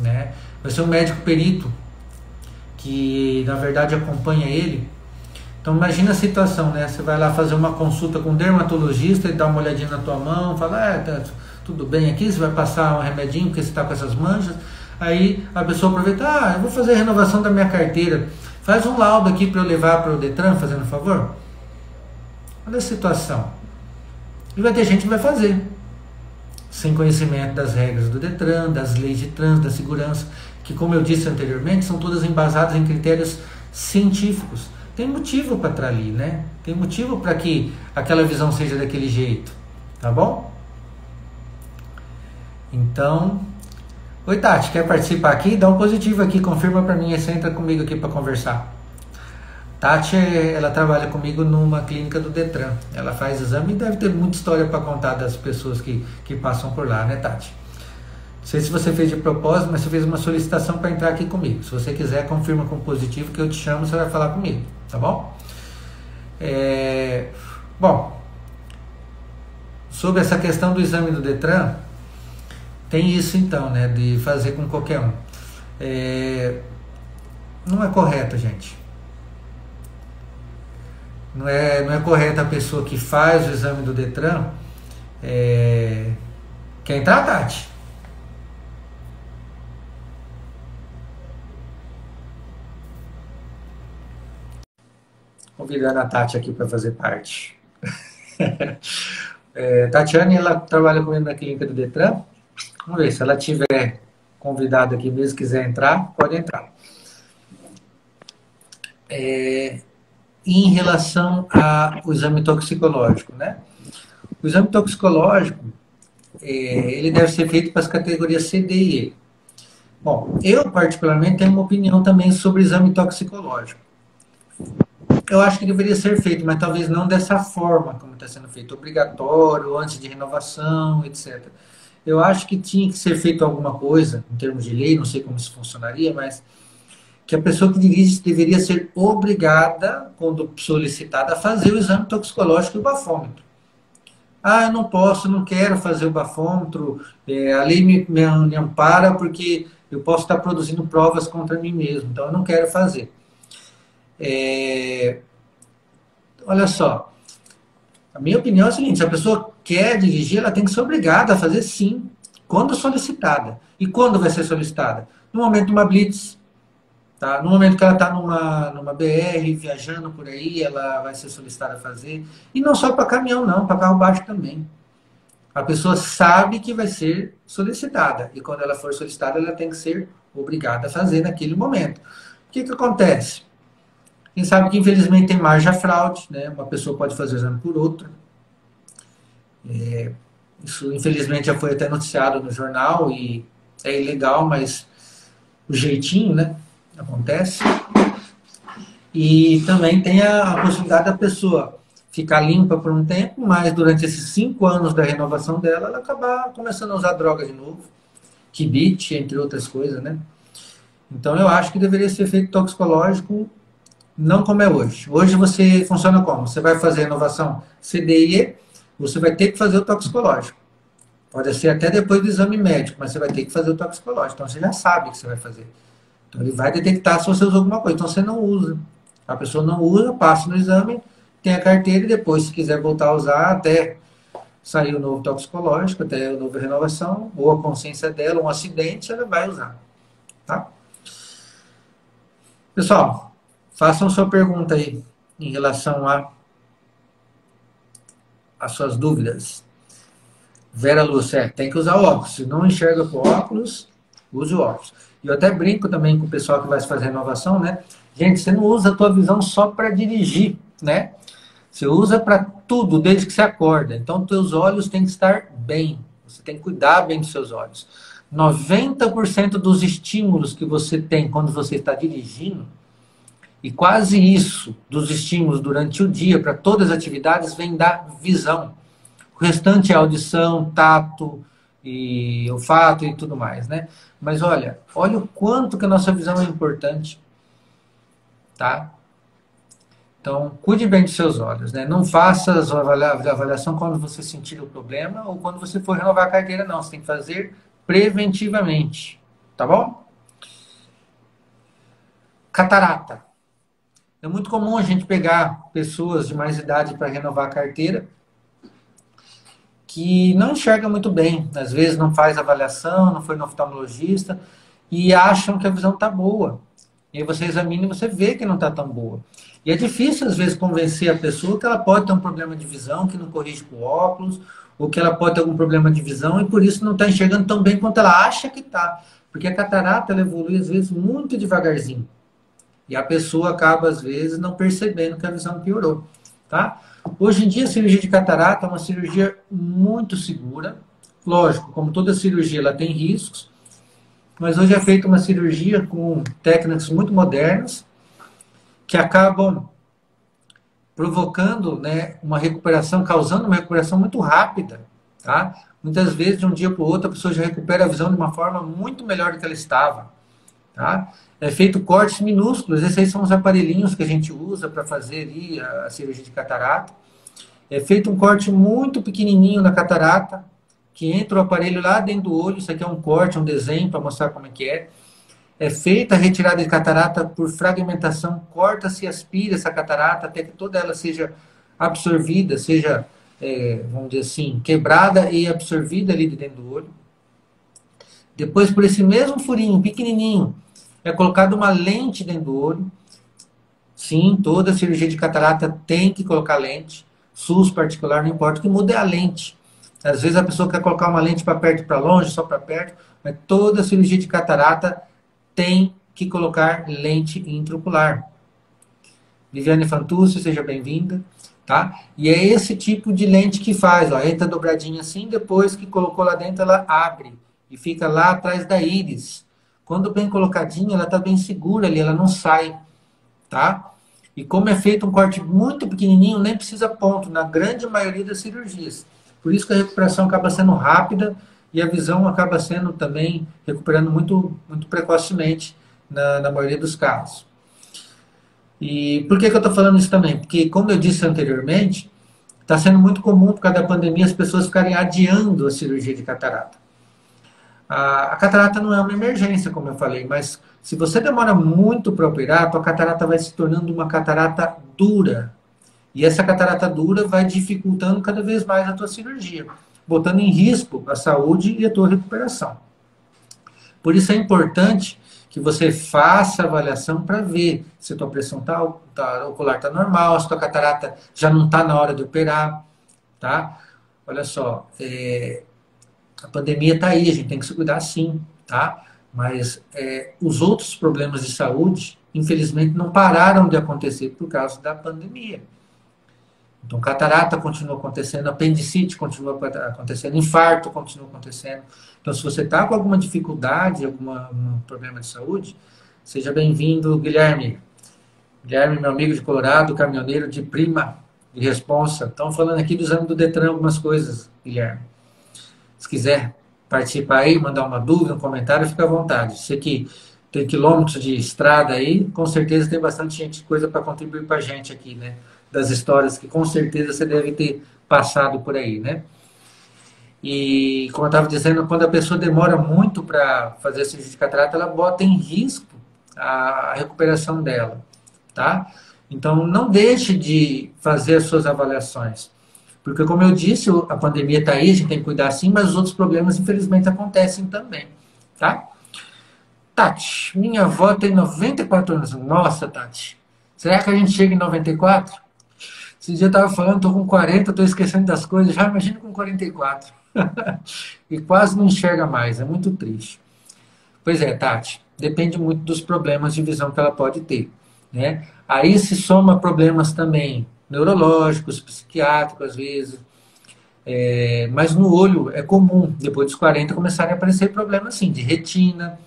né? Vai ser um médico perito que na verdade acompanha ele. Então imagina a situação, né? Você vai lá fazer uma consulta com um dermatologista, ele dá uma olhadinha na tua mão, fala, tá tudo bem aqui, você vai passar um remedinho porque você está com essas manchas. Aí a pessoa aproveita, eu vou fazer a renovação da minha carteira, faz um laudo aqui para eu levar para o Detran, fazendo um favor. Olha a situação. E vai ter gente que vai fazer, sem conhecimento das regras do Detran, das leis de trânsito, da segurança, que como eu disse anteriormente, são todas embasadas em critérios científicos. Tem motivo para estar ali, né? Tem motivo para que aquela visão seja daquele jeito, tá bom? Então, oi Tati, quer participar aqui? Dá um positivo aqui, confirma para mim e você entra comigo aqui para conversar. Tati, ela trabalha comigo numa clínica do Detran, ela faz exame e deve ter muita história para contar das pessoas que passam por lá, né Tati? Não sei se você fez de propósito, mas você fez uma solicitação para entrar aqui comigo. Se você quiser, confirma com positivo que eu te chamo, você vai falar comigo, tá bom? Bom, sobre essa questão do exame do Detran, tem isso então, né, de fazer com qualquer um. Não é correto, gente. Não é correto a pessoa que faz o exame do Detran. Quer entrar, Tati? Convidando a Tati aqui para fazer parte. Tatiane, ela trabalha comigo na clínica do Detran. Vamos ver, se ela tiver convidado aqui mesmo, quiser entrar, pode entrar. Em relação ao exame toxicológico, né? O exame toxicológico, ele deve ser feito para as categorias C, D e E. Bom, eu particularmente tenho uma opinião também sobre o exame toxicológico. Eu acho que deveria ser feito, mas talvez não dessa forma como está sendo feito, obrigatório, antes de renovação, etc. Eu acho que tinha que ser feito alguma coisa, em termos de lei, não sei como isso funcionaria, mas que a pessoa que dirige deveria ser obrigada, quando solicitada, a fazer o exame toxicológico e o bafômetro. Eu não posso, não quero fazer o bafômetro, a lei me ampara porque eu posso estar produzindo provas contra mim mesmo, então eu não quero fazer. Olha só, a minha opinião é a seguinte, se a pessoa quer dirigir, ela tem que ser obrigada a fazer sim, quando solicitada. E quando vai ser solicitada? No momento de uma blitz. Tá? No momento que ela está numa BR, viajando por aí, ela vai ser solicitada a fazer. E não só para caminhão, não, para carro baixo também. A pessoa sabe que vai ser solicitada. E quando ela for solicitada, ela tem que ser obrigada a fazer naquele momento. O que acontece? Quem sabe que infelizmente tem margem a fraude, né? Uma pessoa pode fazer o exame por outra. Isso infelizmente já foi até noticiado no jornal e é ilegal, mas o jeitinho, né? Acontece. E também tem a possibilidade da pessoa ficar limpa por um tempo, mas durante esses 5 anos da renovação dela, ela acabar começando a usar droga de novo, kibite, entre outras coisas, né? Então eu acho que deveria ser feito toxicológico, não como é hoje. Hoje você funciona como? Você vai fazer a renovação CDE, você vai ter que fazer o toxicológico. Pode ser até depois do exame médico, mas você vai ter que fazer o toxicológico. Então você já sabe o que você vai fazer. Então ele vai detectar se você usou alguma coisa. Então você não usa. A pessoa não usa, passa no exame, tem a carteira e depois, se quiser voltar a usar, até sair o novo toxicológico, até a nova renovação, ou a consciência dela, um acidente, ela vai usar. Tá? Pessoal, façam sua pergunta aí em relação às suas dúvidas. Vera Lúcia, tem que usar óculos. Se não enxerga com óculos, use o óculos. E eu até brinco também com o pessoal que vai fazer renovação, né? Gente, você não usa a tua visão só para dirigir, né? Você usa para tudo, desde que você acorda. Então, teus olhos têm que estar bem. Você tem que cuidar bem dos seus olhos. 90% dos estímulos que você tem quando você está dirigindo, e quase isso dos estímulos durante o dia para todas as atividades, vem da visão. O restante é audição, tato, e olfato e tudo mais, né? Mas olha o quanto que a nossa visão é importante, tá? Então, cuide bem dos seus olhos, né? Não faça a avaliação quando você sentir o problema ou quando você for renovar a carteira, não. Você tem que fazer preventivamente, tá bom? Catarata. É muito comum a gente pegar pessoas de mais idade para renovar a carteira que não enxerga muito bem, às vezes não faz avaliação, não foi no oftalmologista e acham que a visão está boa. E aí você examina e você vê que não está tão boa. E é difícil, às vezes, convencer a pessoa que ela pode ter um problema de visão, que não corrige com óculos, ou que ela pode ter algum problema de visão e por isso não está enxergando tão bem quanto ela acha que está. Porque a catarata ela evolui, às vezes, muito devagarzinho. E a pessoa acaba, às vezes, não percebendo que a visão piorou. Tá? Hoje em dia, a cirurgia de catarata é uma cirurgia muito segura. Lógico, como toda cirurgia, ela tem riscos. Mas hoje é feita uma cirurgia com técnicas muito modernas que acabam provocando, né, uma recuperação, causando uma recuperação muito rápida. Tá? Muitas vezes, de um dia para o outro, a pessoa já recupera a visão de uma forma muito melhor do que ela estava. Tá? É feito cortes minúsculos, esses aí são os aparelhinhos que a gente usa para fazer ali a cirurgia de catarata. É feito um corte muito pequenininho na catarata, que entra o aparelho lá dentro do olho, isso aqui é um corte, um desenho para mostrar como é que é. É feita a retirada de catarata por fragmentação, corta-se e aspira essa catarata até que toda ela seja absorvida, seja, vamos dizer assim, quebrada e absorvida ali de dentro do olho. Depois, por esse mesmo furinho pequenininho, é colocada uma lente dentro do olho. Sim, toda cirurgia de catarata tem que colocar lente. SUS particular, não importa, o que muda é a lente. Às vezes a pessoa quer colocar uma lente para perto e para longe, só para perto, mas toda cirurgia de catarata tem que colocar lente intraocular. Viviane Fantúcio, seja bem-vinda. Tá? E é esse tipo de lente que faz, ó, entra dobradinha assim, depois que colocou lá dentro, ela abre e fica lá atrás da íris. Quando bem colocadinha, ela está bem segura ali, ela não sai. Tá? E como é feito um corte muito pequenininho, nem precisa ponto, na grande maioria das cirurgias. Por isso que a recuperação acaba sendo rápida e a visão acaba sendo também recuperando muito, muito precocemente na maioria dos casos. E por que eu estou falando isso também? Porque, como eu disse anteriormente, está sendo muito comum, por causa da pandemia, as pessoas ficarem adiando a cirurgia de catarata. A catarata não é uma emergência, como eu falei, mas se você demora muito para operar, a tua catarata vai se tornando uma catarata dura. E essa catarata dura vai dificultando cada vez mais a tua cirurgia, botando em risco a saúde e a tua recuperação. Por isso é importante que você faça a avaliação para ver se a tua pressão ocular está normal, se a tua catarata já não está na hora de operar, tá? Olha só, a pandemia está aí, a gente tem que se cuidar sim, tá? Mas os outros problemas de saúde, infelizmente, não pararam de acontecer por causa da pandemia. Então, catarata continua acontecendo, apendicite continua acontecendo, infarto continua acontecendo. Então, se você está com alguma dificuldade, algum problema de saúde, seja bem-vindo, Guilherme. Guilherme, meu amigo de Colorado, caminhoneiro de prima, de responsa. Estamos falando aqui do exame do Detran, algumas coisas, Guilherme. Se quiser participar aí, mandar uma dúvida, um comentário, fica à vontade. Você que tem quilômetros de estrada aí, com certeza tem bastante gente, coisa para contribuir para a gente aqui, né? Das histórias que com certeza você deve ter passado por aí, né? E, como eu estava dizendo, quando a pessoa demora muito para fazer a cirurgia de catarata, ela bota em risco a recuperação dela, tá? Então, não deixe de fazer as suas avaliações. Porque, como eu disse, a pandemia está aí, a gente tem que cuidar sim, mas os outros problemas, infelizmente, acontecem também, tá? Tati, minha avó tem 94 anos. Nossa, Tati, será que a gente chega em 94? Esse dia eu estava falando, estou com 40, estou esquecendo das coisas, já imagino com 44. E quase não enxerga mais, é muito triste. Pois é, Tati, depende muito dos problemas de visão que ela pode ter, né? Aí se soma problemas também neurológicos, psiquiátricos, às vezes. Mas no olho é comum, depois dos 40, começarem a aparecer problemas assim, de retina,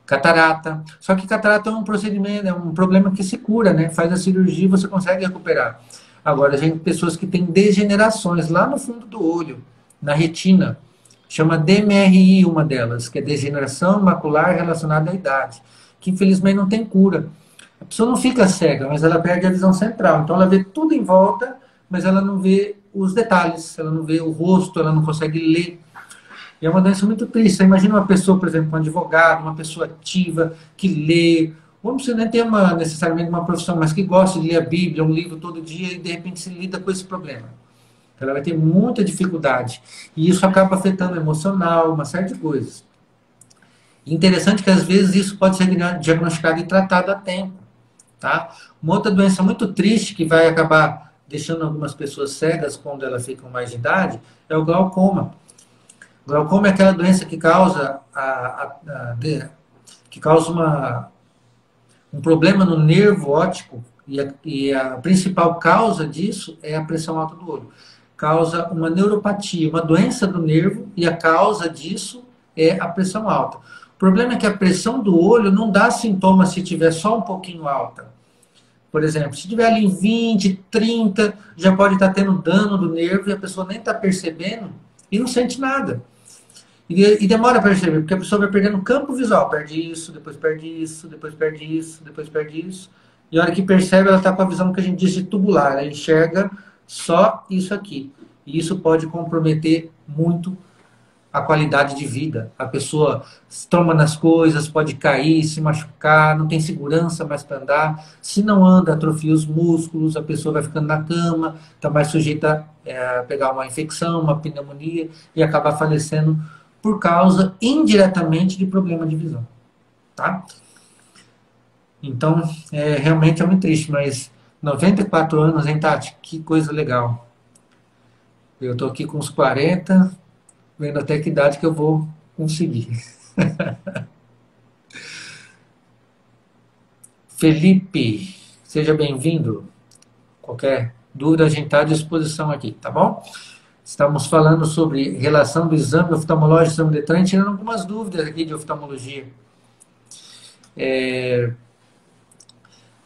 catarata. Só que catarata é um procedimento, é um problema que se cura, né? Faz a cirurgia e você consegue recuperar. Agora, a gente tem pessoas que têm degenerações lá no fundo do olho, na retina. Chama DMRI, uma delas, que é degeneração macular relacionada à idade, que infelizmente não tem cura. A pessoa não fica cega, mas ela perde a visão central. Então ela vê tudo em volta, mas ela não vê os detalhes, ela não vê o rosto, ela não consegue ler. E é uma doença muito triste. Você imagina uma pessoa, por exemplo, um advogado, uma pessoa ativa, que lê, ou não precisa nem ter necessariamente uma profissão, mas que gosta de ler a Bíblia, um livro todo dia, e de repente se lida com esse problema. Ela vai ter muita dificuldade. E isso acaba afetando o emocional, uma série de coisas. Interessante que às vezes isso pode ser diagnosticado e tratado a tempo. Tá? Uma outra doença muito triste que vai acabar deixando algumas pessoas cegas quando elas ficam mais de idade é o glaucoma. O glaucoma é aquela doença que causa, um problema no nervo óptico e a principal causa disso é a pressão alta do olho. Causa uma neuropatia, uma doença do nervo e a causa disso é a pressão alta. O problema é que a pressão do olho não dá sintomas se tiver só um pouquinho alta. Por exemplo, se tiver ali em 20, 30, já pode estar tendo dano do nervo e a pessoa nem está percebendo e não sente nada. E demora para perceber, porque a pessoa vai perdendo campo visual. Perde isso, depois perde isso, depois perde isso, depois perde isso. E a hora que percebe, ela está com a visão que a gente diz de tubular. Ela enxerga só isso aqui. E isso pode comprometer muito a qualidade de vida. A pessoa toma nas coisas, pode cair, se machucar, não tem segurança mais para andar. Se não anda, atrofia os músculos, a pessoa vai ficando na cama, está mais sujeita a pegar uma infecção, uma pneumonia e acabar falecendo por causa, indiretamente, de problema de visão. Tá? Então, realmente é muito triste, mas 94 anos, hein, Tati? Que coisa legal. Eu estou aqui com uns 40, vendo até que idade que eu vou conseguir. Felipe, seja bem-vindo. Qualquer dúvida, a gente está à disposição aqui, tá bom? Estamos falando sobre relação do exame oftalmológico e exame Detran, tirando algumas dúvidas aqui de oftalmologia.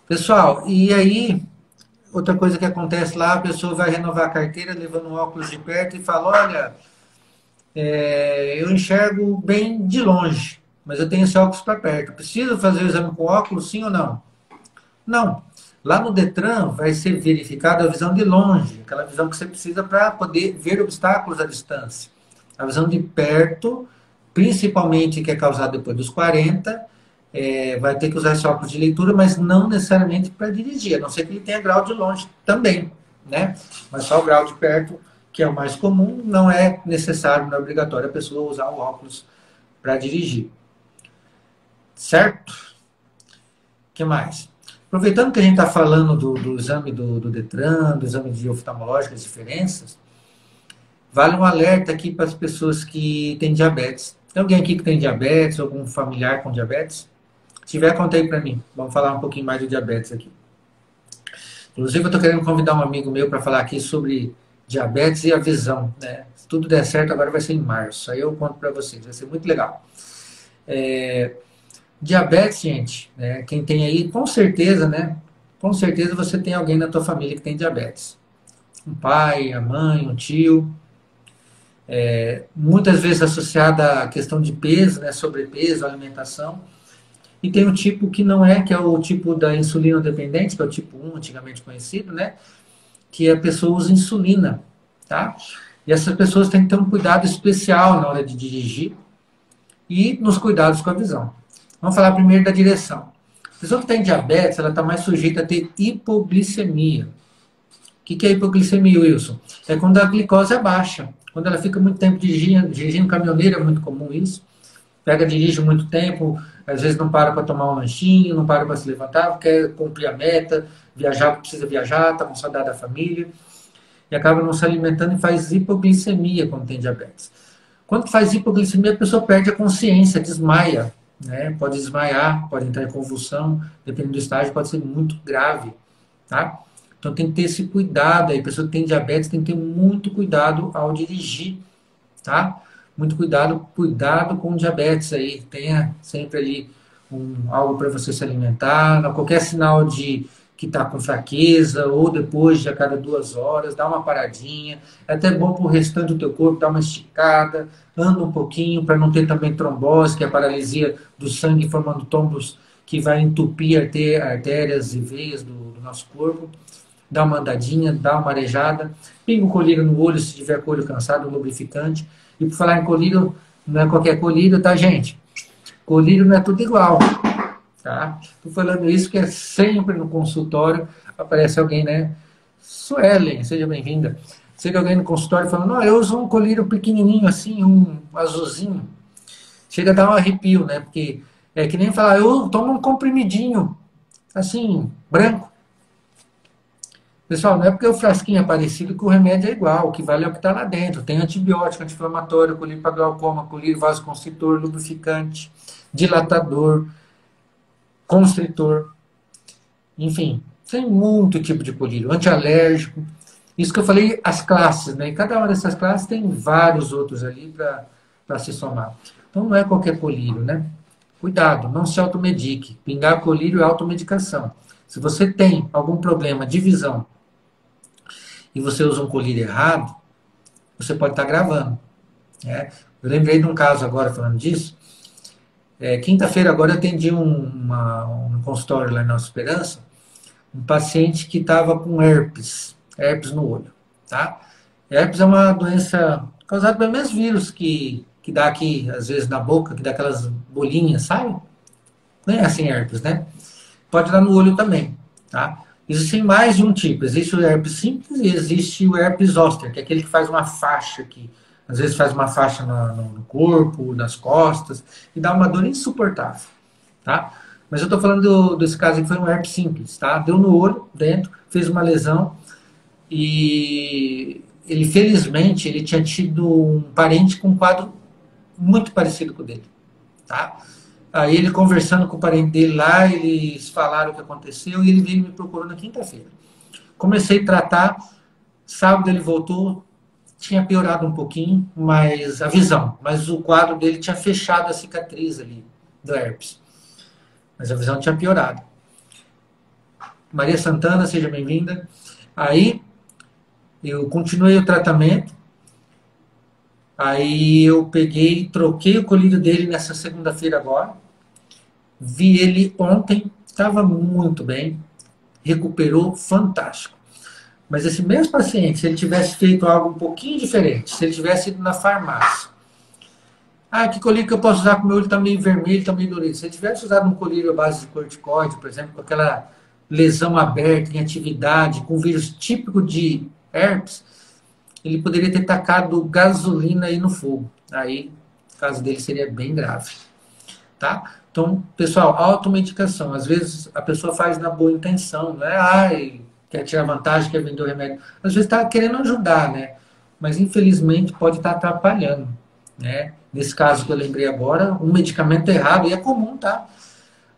Pessoal, e aí, outra coisa que acontece lá, a pessoa vai renovar a carteira, levando um óculos de perto e fala, olha, eu enxergo bem de longe, mas eu tenho esse óculos para perto. Preciso fazer o exame com óculos, sim ou não? Não. Lá no Detran vai ser verificada a visão de longe, aquela visão que você precisa para poder ver obstáculos à distância. A visão de perto, principalmente que é causada depois dos 40, vai ter que usar esse óculos de leitura, mas não necessariamente para dirigir, a não ser que ele tenha grau de longe também, né? Mas só o grau de perto, que é o mais comum, não é necessário, não é obrigatório a pessoa usar o óculos para dirigir. Certo? O que mais? Aproveitando que a gente está falando do exame do Detran, do exame de oftalmológico, as diferenças, vale um alerta aqui para as pessoas que têm diabetes. Tem alguém aqui que tem diabetes, algum familiar com diabetes? Se tiver, conta aí para mim. Vamos falar um pouquinho mais do diabetes aqui. Inclusive, eu estou querendo convidar um amigo meu para falar aqui sobre diabetes e a visão. Né? Se tudo der certo, agora vai ser em março. Aí eu conto para vocês, vai ser muito legal. Diabetes, gente, né? Quem tem aí, com certeza, né? Com certeza você tem alguém na tua família que tem diabetes. Um pai, a mãe, um tio. Muitas vezes associada à questão de peso, né? Sobrepeso, alimentação. E tem um tipo que não é, que é o tipo da insulina dependente, que é o tipo 1, antigamente conhecido, né? Que a pessoa usa insulina, tá? E essas pessoas têm que ter um cuidado especial na hora de dirigir e nos cuidados com a visão. Vamos falar primeiro da direção. A pessoa que tem diabetes, ela está mais sujeita a ter hipoglicemia. O que é hipoglicemia, Wilson? É quando a glicose é baixa. Quando ela fica muito tempo dirigindo caminhoneiro, é muito comum isso. Dirige muito tempo, às vezes não para tomar um lanchinho, não para se levantar, quer cumprir a meta, viajar, precisa viajar, está com saudade da família, e acaba não se alimentando e faz hipoglicemia quando tem diabetes. Quando faz hipoglicemia, a pessoa perde a consciência, desmaia, né? Pode desmaiar, pode entrar em convulsão, dependendo do estágio, pode ser muito grave, tá? Então tem que ter esse cuidado aí, a pessoa que tem diabetes tem que ter muito cuidado ao dirigir, tá? Muito cuidado com diabetes aí, tenha sempre ali algo para você se alimentar, qualquer sinal de que está com fraqueza, ou depois de a cada 2 horas, dá uma paradinha, é até bom para o restante do teu corpo, dá uma esticada, anda um pouquinho, para não ter também trombose, que é a paralisia do sangue formando trombos, que vai entupir artérias e veias do nosso corpo, dá uma andadinha, dá uma arejada, pinga o colírio no olho se tiver com o olho cansado, um lubrificante. E por falar em colírio, não é qualquer colírio, tá, gente? Colírio não é tudo igual, tá? Tô falando isso que é sempre no consultório aparece alguém, né? Suelen, seja bem-vinda. Chega alguém no consultório falando, não, eu uso um colírio pequenininho assim, um azulzinho. Chega a dar um arrepio, né? Porque é que nem falar, eu tomo um comprimidinho, assim, branco. Pessoal, não é porque o frasquinho é parecido que o remédio é igual, o que vale é o que está lá dentro. Tem antibiótico, anti-inflamatório, colírio para glaucoma, colírio vasoconstritor, lubrificante, dilatador, constritor, enfim, tem muito tipo de colírio, antialérgico. Isso que eu falei, as classes, né? E cada uma dessas classes tem vários outros ali para se somar. Então não é qualquer colírio, né? Cuidado, não se automedique. Pingar colírio é automedicação. Se você tem algum problema de visão e você usa um colírio errado, você pode estar gravando. Né? Eu lembrei de um caso agora falando disso. Quinta-feira agora eu atendi um consultório lá na Nossa Esperança, um paciente que estava com herpes no olho. Tá? Herpes é uma doença causada pelo mesmo vírus que dá aqui, às vezes, na boca, que dá aquelas bolinhas, sabe? Não é assim herpes, né? Pode dar no olho também, tá? Existem mais de um tipo. Existe o herpes simples e existe o herpes zoster, que é aquele que faz uma faixa aqui. Às vezes faz uma faixa no corpo, nas costas, e dá uma dor insuportável, tá? Mas eu estou falando desse caso que foi um herpes simples, tá? Deu no olho, dentro, fez uma lesão, e ele, felizmente, ele tinha tido um parente com um quadro muito parecido com o dele, tá? Aí ele conversando com o parente dele lá, eles falaram o que aconteceu e ele veio me procurou na quinta-feira. Comecei a tratar, sábado ele voltou, tinha piorado um pouquinho, mas a visão, mas o quadro dele tinha fechado a cicatriz ali do herpes. Mas a visão tinha piorado. Maria Santana, seja bem-vinda. Aí eu continuei o tratamento. Aí eu peguei, troquei o colírio dele nessa segunda-feira agora. Vi ele ontem, estava muito bem, recuperou, fantástico. Mas esse mesmo paciente, se ele tivesse feito algo um pouquinho diferente, se ele tivesse ido na farmácia, que colírio que eu posso usar, que o meu olho está meio vermelho, está meio dolorido. Se ele tivesse usado um colírio à base de corticoide, por exemplo, com aquela lesão aberta, em atividade, com vírus típico de herpes, ele poderia ter tacado gasolina aí no fogo. Aí, o caso dele seria bem grave. Tá? Então, pessoal, automedicação. Às vezes a pessoa faz na boa intenção, não é? Ai, quer tirar vantagem, quer vender o remédio. Às vezes está querendo ajudar, né? Mas infelizmente pode estar atrapalhando, né? Nesse caso que eu lembrei agora, um medicamento errado, e é comum, tá?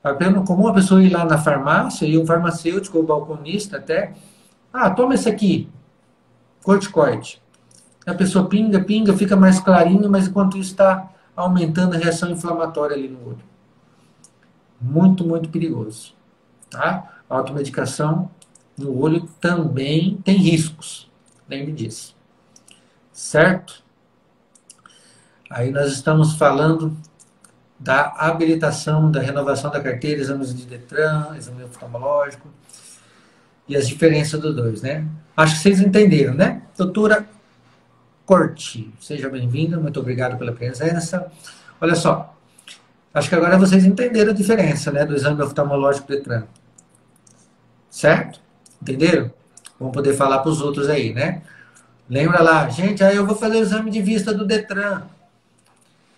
É comum a pessoa ir lá na farmácia e um farmacêutico ou balconista até, toma esse aqui, corticoide. A pessoa pinga, pinga, fica mais clarinho, mas enquanto isso está aumentando a reação inflamatória ali no olho. Muito, muito perigoso. Tá? A automedicação no olho também tem riscos. Lembre disso. Certo? Aí nós estamos falando da habilitação, da renovação da carteira, exames de Detran, exame oftalmológico e as diferenças dos dois, né? Acho que vocês entenderam, né? Doutora Corte, seja bem-vinda, muito obrigado pela presença. Olha só, acho que agora vocês entenderam a diferença, né, do exame oftalmológico Detran. Certo? Entenderam? Vamos poder falar para os outros aí, né? Lembra lá, gente, aí eu vou fazer o exame de vista do Detran.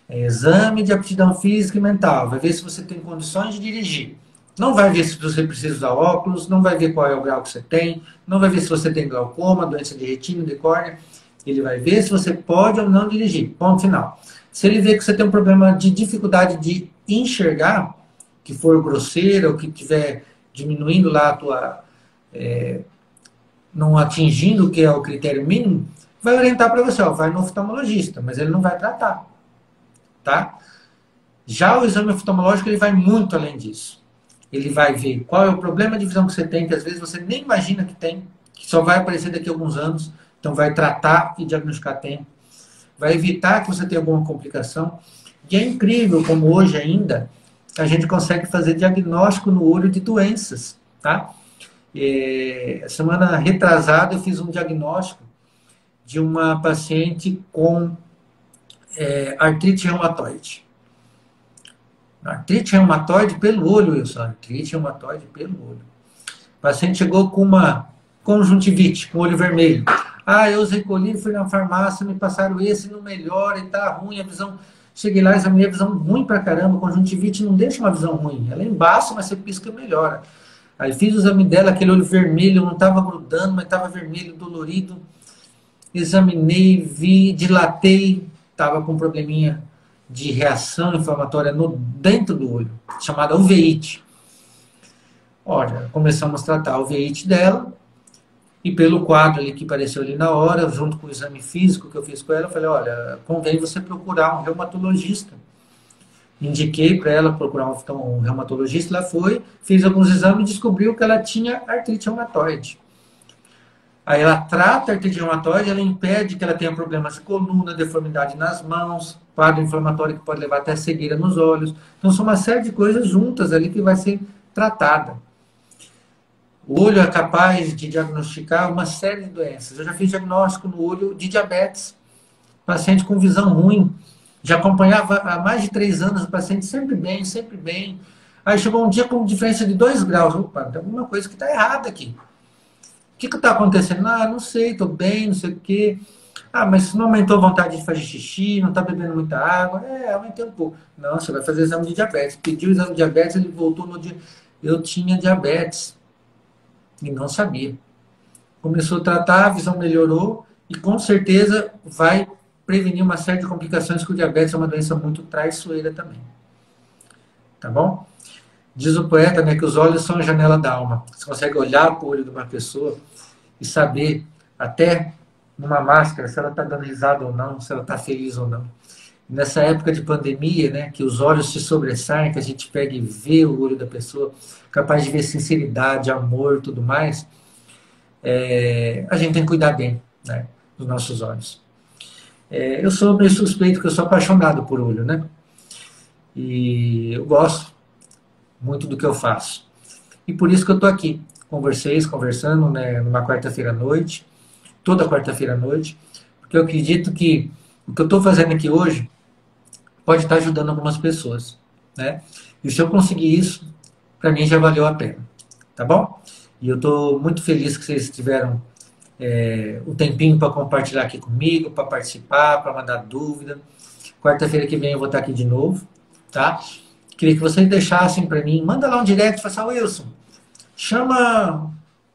É exame de aptidão física e mental. Vai ver se você tem condições de dirigir. Não vai ver se você precisa usar óculos, não vai ver qual é o grau que você tem, não vai ver se você tem glaucoma, doença de retina, de córnea. Ele vai ver se você pode ou não dirigir. Ponto final. Se ele ver que você tem um problema de dificuldade de enxergar, que for grosseira ou que estiver diminuindo lá a tua... não atingindo o que é o critério mínimo, vai orientar para você, vai no oftalmologista, mas ele não vai tratar. Tá? Já o exame oftalmológico ele vai muito além disso. Ele vai ver qual é o problema de visão que você tem, que às vezes você nem imagina que tem, que só vai aparecer daqui a alguns anos, então vai tratar e diagnosticar a tempo. Vai evitar que você tenha alguma complicação. E é incrível como hoje ainda a gente consegue fazer diagnóstico no olho de doenças. Tá? Semana retrasada eu fiz um diagnóstico de uma paciente com artrite reumatoide. Artrite reumatoide pelo olho, Wilson. Artrite reumatoide pelo olho. O paciente chegou com uma conjuntivite, com olho vermelho. Eu usei colírio, fui na farmácia, me passaram esse, não melhora e tá ruim a visão. Cheguei lá, examinei a visão ruim pra caramba. Conjuntivite não deixa uma visão ruim. Ela é embaixo, mas você pisca, melhora. Aí fiz o exame dela, aquele olho vermelho, não estava grudando, mas estava vermelho, dolorido. Examinei, vi, dilatei, estava com um probleminha de reação inflamatória dentro do olho, chamada uveíte. Olha, começamos a tratar a uveíte dela, e pelo quadro ali que apareceu ali na hora, junto com o exame físico que eu fiz com ela, eu falei, olha, convém você procurar um reumatologista. Indiquei para ela procurar um reumatologista, ela foi, fez alguns exames e descobriu que ela tinha artrite reumatoide. Aí ela trata a artrite reumatoide, ela impede que ela tenha problemas de coluna, deformidade nas mãos, quadro inflamatório que pode levar até cegueira nos olhos. Então são uma série de coisas juntas ali que vai ser tratada. O olho é capaz de diagnosticar uma série de doenças. Eu já fiz diagnóstico no olho de diabetes. Paciente com visão ruim. Já acompanhava há mais de 3 anos o paciente sempre bem, sempre bem. Aí chegou um dia com diferença de 2 graus. Opa, tem alguma coisa que está errada aqui. O que está acontecendo? Não sei, estou bem, não sei o quê. Mas não aumentou a vontade de fazer xixi, não está bebendo muita água. Aumentei um pouco. Não, você vai fazer exame de diabetes. Pediu o exame de diabetes, ele voltou no dia. Eu tinha diabetes. E não sabia. Começou a tratar, a visão melhorou e com certeza vai prevenir uma série de complicações, que o diabetes é uma doença muito traiçoeira também. Tá bom? Diz o poeta, né, que os olhos são a janela da alma. Você consegue olhar para o olho de uma pessoa e saber, até numa máscara, se ela está dando risada ou não, se ela está feliz ou não. Nessa época de pandemia, né, que os olhos se sobressaem, que a gente pega e vê o olho da pessoa, capaz de ver sinceridade, amor, tudo mais, a gente tem que cuidar bem, né, dos nossos olhos. Eu sou meio suspeito, porque eu sou apaixonado por olho, né? E eu gosto muito do que eu faço. E por isso que eu estou aqui com vocês, conversando, né, numa quarta-feira à noite, toda quarta-feira à noite, porque eu acredito que o que eu estou fazendo aqui hoje pode estar ajudando algumas pessoas, né? E se eu conseguir isso, para mim já valeu a pena, tá bom? E eu estou muito feliz que vocês tiveram um tempinho para compartilhar aqui comigo, para participar, para mandar dúvida. Quarta-feira que vem eu vou estar aqui de novo, tá? Queria que vocês deixassem para mim, manda lá um direct e fala assim, Wilson, chama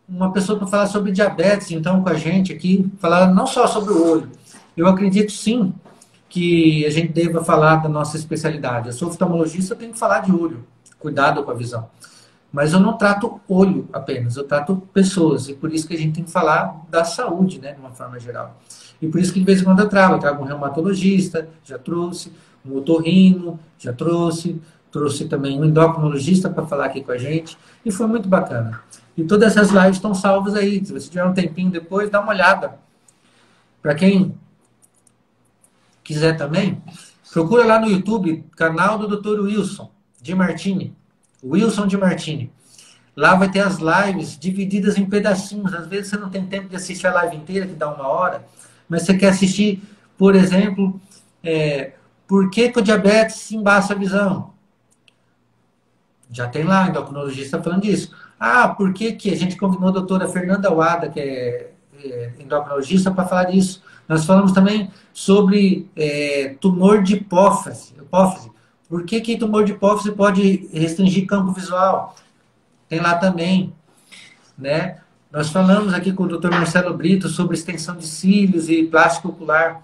uma pessoa para falar sobre diabetes, então, com a gente aqui, falar não só sobre o olho. Eu acredito sim que a gente deva falar da nossa especialidade. Eu sou oftalmologista, eu tenho que falar de olho, cuidado com a visão. Mas eu não trato olho apenas, eu trato pessoas. E por isso que a gente tem que falar da saúde, né, de uma forma geral. E por isso que de vez em quando eu trago um reumatologista, já trouxe, um otorrino, já trouxe também um endocrinologista para falar aqui com a gente. E foi muito bacana. E todas essas lives estão salvas aí. Se você tiver um tempinho depois, dá uma olhada. Para quem quiser também, procura lá no YouTube, canal do Dr. Wilson de Martini. Wilson de Martini. Lá vai ter as lives divididas em pedacinhos. Às vezes você não tem tempo de assistir a live inteira, que dá 1 hora, mas você quer assistir, por exemplo, por que o diabetes embaça a visão? Já tem lá, endocrinologista falando disso. Ah, por que a gente combinou a doutora Fernanda Wada, que é endocrinologista, para falar disso? Nós falamos também sobre tumor de hipófise. Por que tumor de hipófise pode restringir campo visual? Tem lá também, né? Nós falamos aqui com o Dr. Marcelo Brito sobre extensão de cílios e plástico ocular.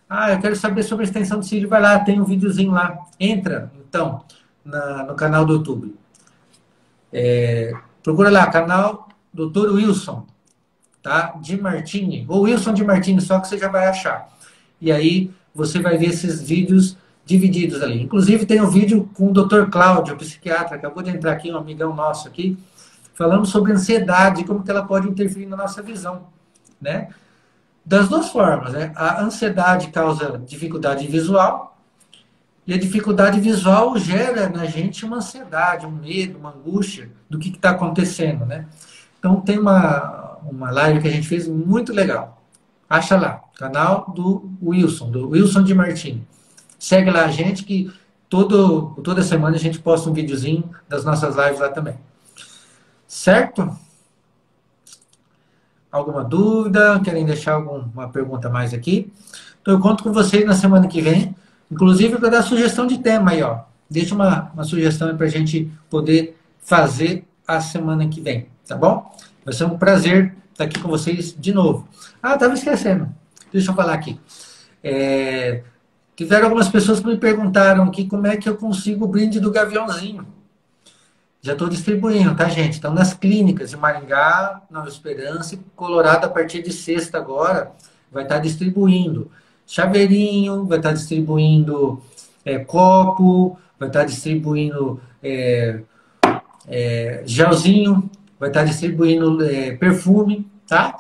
Ah, eu quero saber sobre extensão de cílio. Vai lá, tem um videozinho lá. Entra, então, no canal do YouTube. Procura lá, canal Dr. Wilson, tá? De Martini. Ou Wilson de Martini, só que você já vai achar. E aí você vai ver esses vídeos divididos ali. Inclusive tem um vídeo com o Dr. Cláudio, psiquiatra, acabou de entrar aqui, um amigão nosso aqui, falando sobre ansiedade, como que ela pode interferir na nossa visão, né? Das duas formas, né? A ansiedade causa dificuldade visual e a dificuldade visual gera na gente uma ansiedade, um medo, uma angústia do que está acontecendo, né? Então tem uma live que a gente fez muito legal. Acha lá, canal do Wilson de Martini. Segue lá a gente que toda semana a gente posta um videozinho das nossas lives lá também. Certo? Alguma dúvida? Querem deixar alguma pergunta mais aqui? Então eu conto com vocês na semana que vem, inclusive para dar sugestão de tema aí, ó. Deixa uma sugestão para a gente poder fazer a semana que vem, tá bom? Vai ser um prazer estar aqui com vocês de novo. Ah, estava esquecendo. Deixa eu falar aqui. Tiveram algumas pessoas que me perguntaram aqui como é que eu consigo o brinde do Gaviãozinho. Já estou distribuindo, tá, gente? Estão nas clínicas de Maringá, Nova Esperança e Colorado a partir de sexta agora. Vai estar distribuindo chaveirinho, vai estar distribuindo copo, vai estar distribuindo gelzinho, vai estar distribuindo perfume, tá?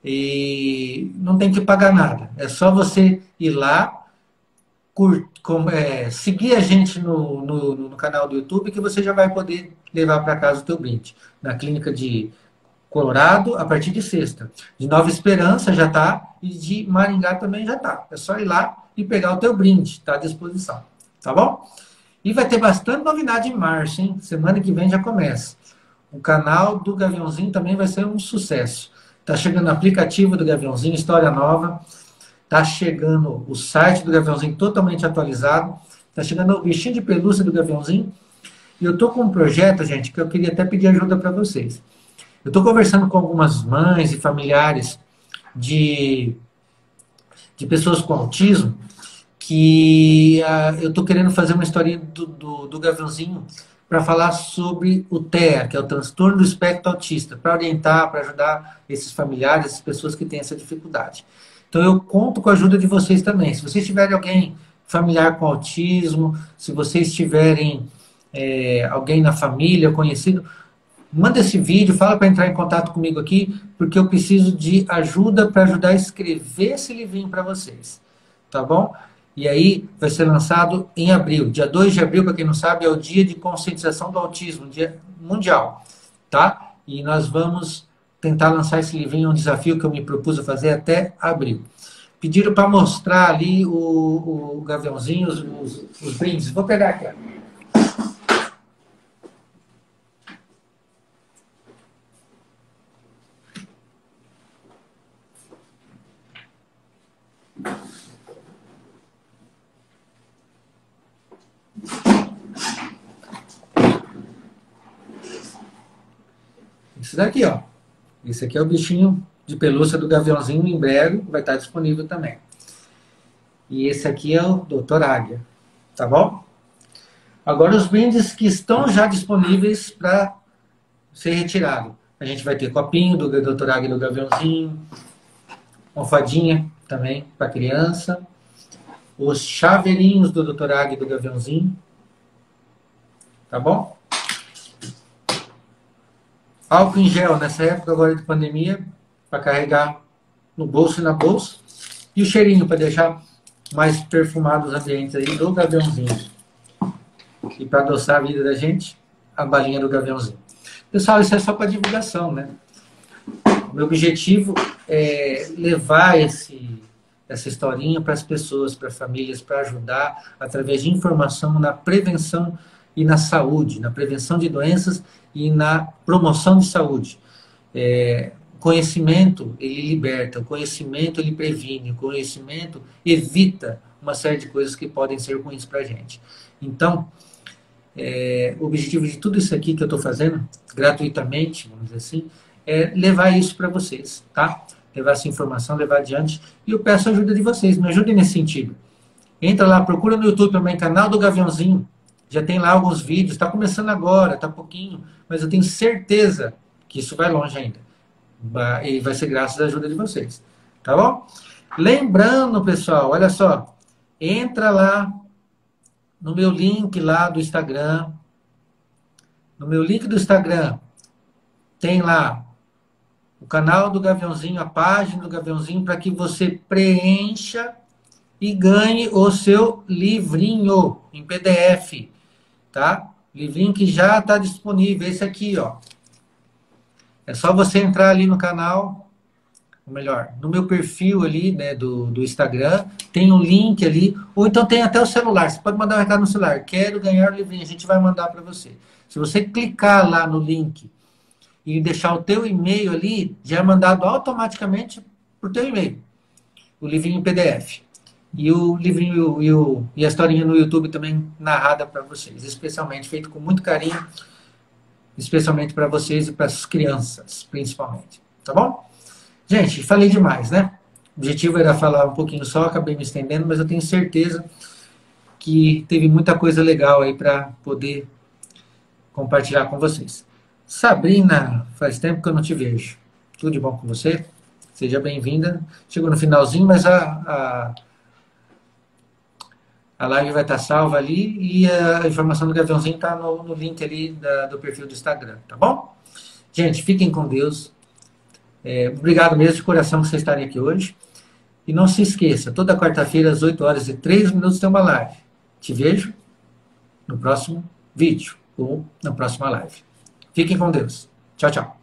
E não tem que pagar nada. É só você ir lá, seguir a gente no canal do YouTube que você já vai poder levar para casa o teu brinde. Na clínica de Colorado, a partir de sexta. De Nova Esperança já está e de Maringá também já está. É só ir lá e pegar o teu brinde, está à disposição. Tá bom? E vai ter bastante novidade em março, hein? Semana que vem já começa. O canal do Gaviãozinho também vai ser um sucesso. Tá chegando o aplicativo do Gaviãozinho, história nova. Tá chegando o site do Gaviãozinho totalmente atualizado. Tá chegando o bichinho de pelúcia do Gaviãozinho. E eu tô com um projeto, gente, que eu queria até pedir ajuda para vocês. Eu estou conversando com algumas mães e familiares de pessoas com autismo que eu estou querendo fazer uma historinha do Gaviãozinho para falar sobre o TEA, que é o transtorno do espectro autista, para orientar, para ajudar esses familiares, essas pessoas que têm essa dificuldade. Então eu conto com a ajuda de vocês também. Se vocês tiverem alguém familiar com autismo, se vocês tiverem alguém na família, conhecido, manda esse vídeo, fala para entrar em contato comigo aqui, porque eu preciso de ajuda para ajudar a escrever esse livrinho para vocês. Tá bom? E aí vai ser lançado em abril. Dia 2 de abril, para quem não sabe, é o dia de conscientização do autismo, dia mundial. Tá? E nós vamos tentar lançar esse livrinho, um desafio que eu me propus a fazer até abril. Pediram para mostrar ali o Gaviãozinho, os brindes. Vou pegar aqui. Esse daqui, ó. Esse aqui é o bichinho de pelúcia do Gaviãozinho, em breve vai estar disponível também. E esse aqui é o Dr. Águia, tá bom? Agora os brindes que estão já disponíveis para ser retirado. A gente vai ter copinho do Dr. Águia e do Gaviãozinho, almofadinha também para criança, os chaveirinhos do Dr. Águia e do Gaviãozinho, tá bom? Álcool em gel nessa época agora de pandemia, para carregar no bolso e na bolsa, e o cheirinho para deixar mais perfumado os ambientes aí do Gaviãozinho. E para adoçar a vida da gente, a balinha do Gaviãozinho. Pessoal, isso é só para divulgação, né? O meu objetivo é levar essa historinha para as pessoas, para famílias, para ajudar através de informação na prevenção e na saúde, na prevenção de doenças e na promoção de saúde. Conhecimento, ele liberta, o conhecimento, ele previne, o conhecimento evita uma série de coisas que podem ser ruins para a gente. Então, o objetivo de tudo isso aqui que eu estou fazendo, gratuitamente, vamos dizer assim, é levar isso para vocês, tá? Levar essa informação, levar adiante. E eu peço a ajuda de vocês, me ajudem nesse sentido. Entra lá, procura no YouTube também, canal do Gaviãozinho. Já tem lá alguns vídeos, está começando agora, está pouquinho, mas eu tenho certeza que isso vai longe ainda. E vai ser graças à ajuda de vocês. Tá bom? Lembrando, pessoal, olha só. Entra lá no meu link lá do Instagram. No meu link do Instagram tem lá o canal do Gaviãozinho, a página do Gaviãozinho, para que você preencha e ganhe o seu livrinho em PDF. Tá? Livrinho que já está disponível. Esse aqui, ó. É só você entrar ali no canal, ou melhor, no meu perfil ali, né, do Instagram, tem um link ali, ou então tem até o celular, você pode mandar um recado no celular, quero ganhar o livrinho, a gente vai mandar para você. Se você clicar lá no link e deixar o teu e-mail ali, já é mandado automaticamente para o teu e-mail, o livrinho em PDF. E o livrinho e a historinha no YouTube também narrada para vocês, especialmente feito com muito carinho, especialmente para vocês e para as crianças, principalmente. Tá bom? Gente, falei demais, né? O objetivo era falar um pouquinho só, acabei me estendendo, mas eu tenho certeza que teve muita coisa legal aí para poder compartilhar com vocês. Sabrina, faz tempo que eu não te vejo. Tudo de bom com você? Seja bem-vinda. Chegou no finalzinho, mas a live vai estar salva ali e a informação do Gaviãozinho está no link ali do perfil do Instagram, tá bom? Gente, fiquem com Deus. Obrigado mesmo de coração por vocês estarem aqui hoje. E não se esqueça, toda quarta-feira às 8h03 tem uma live. Te vejo no próximo vídeo ou na próxima live. Fiquem com Deus. Tchau, tchau.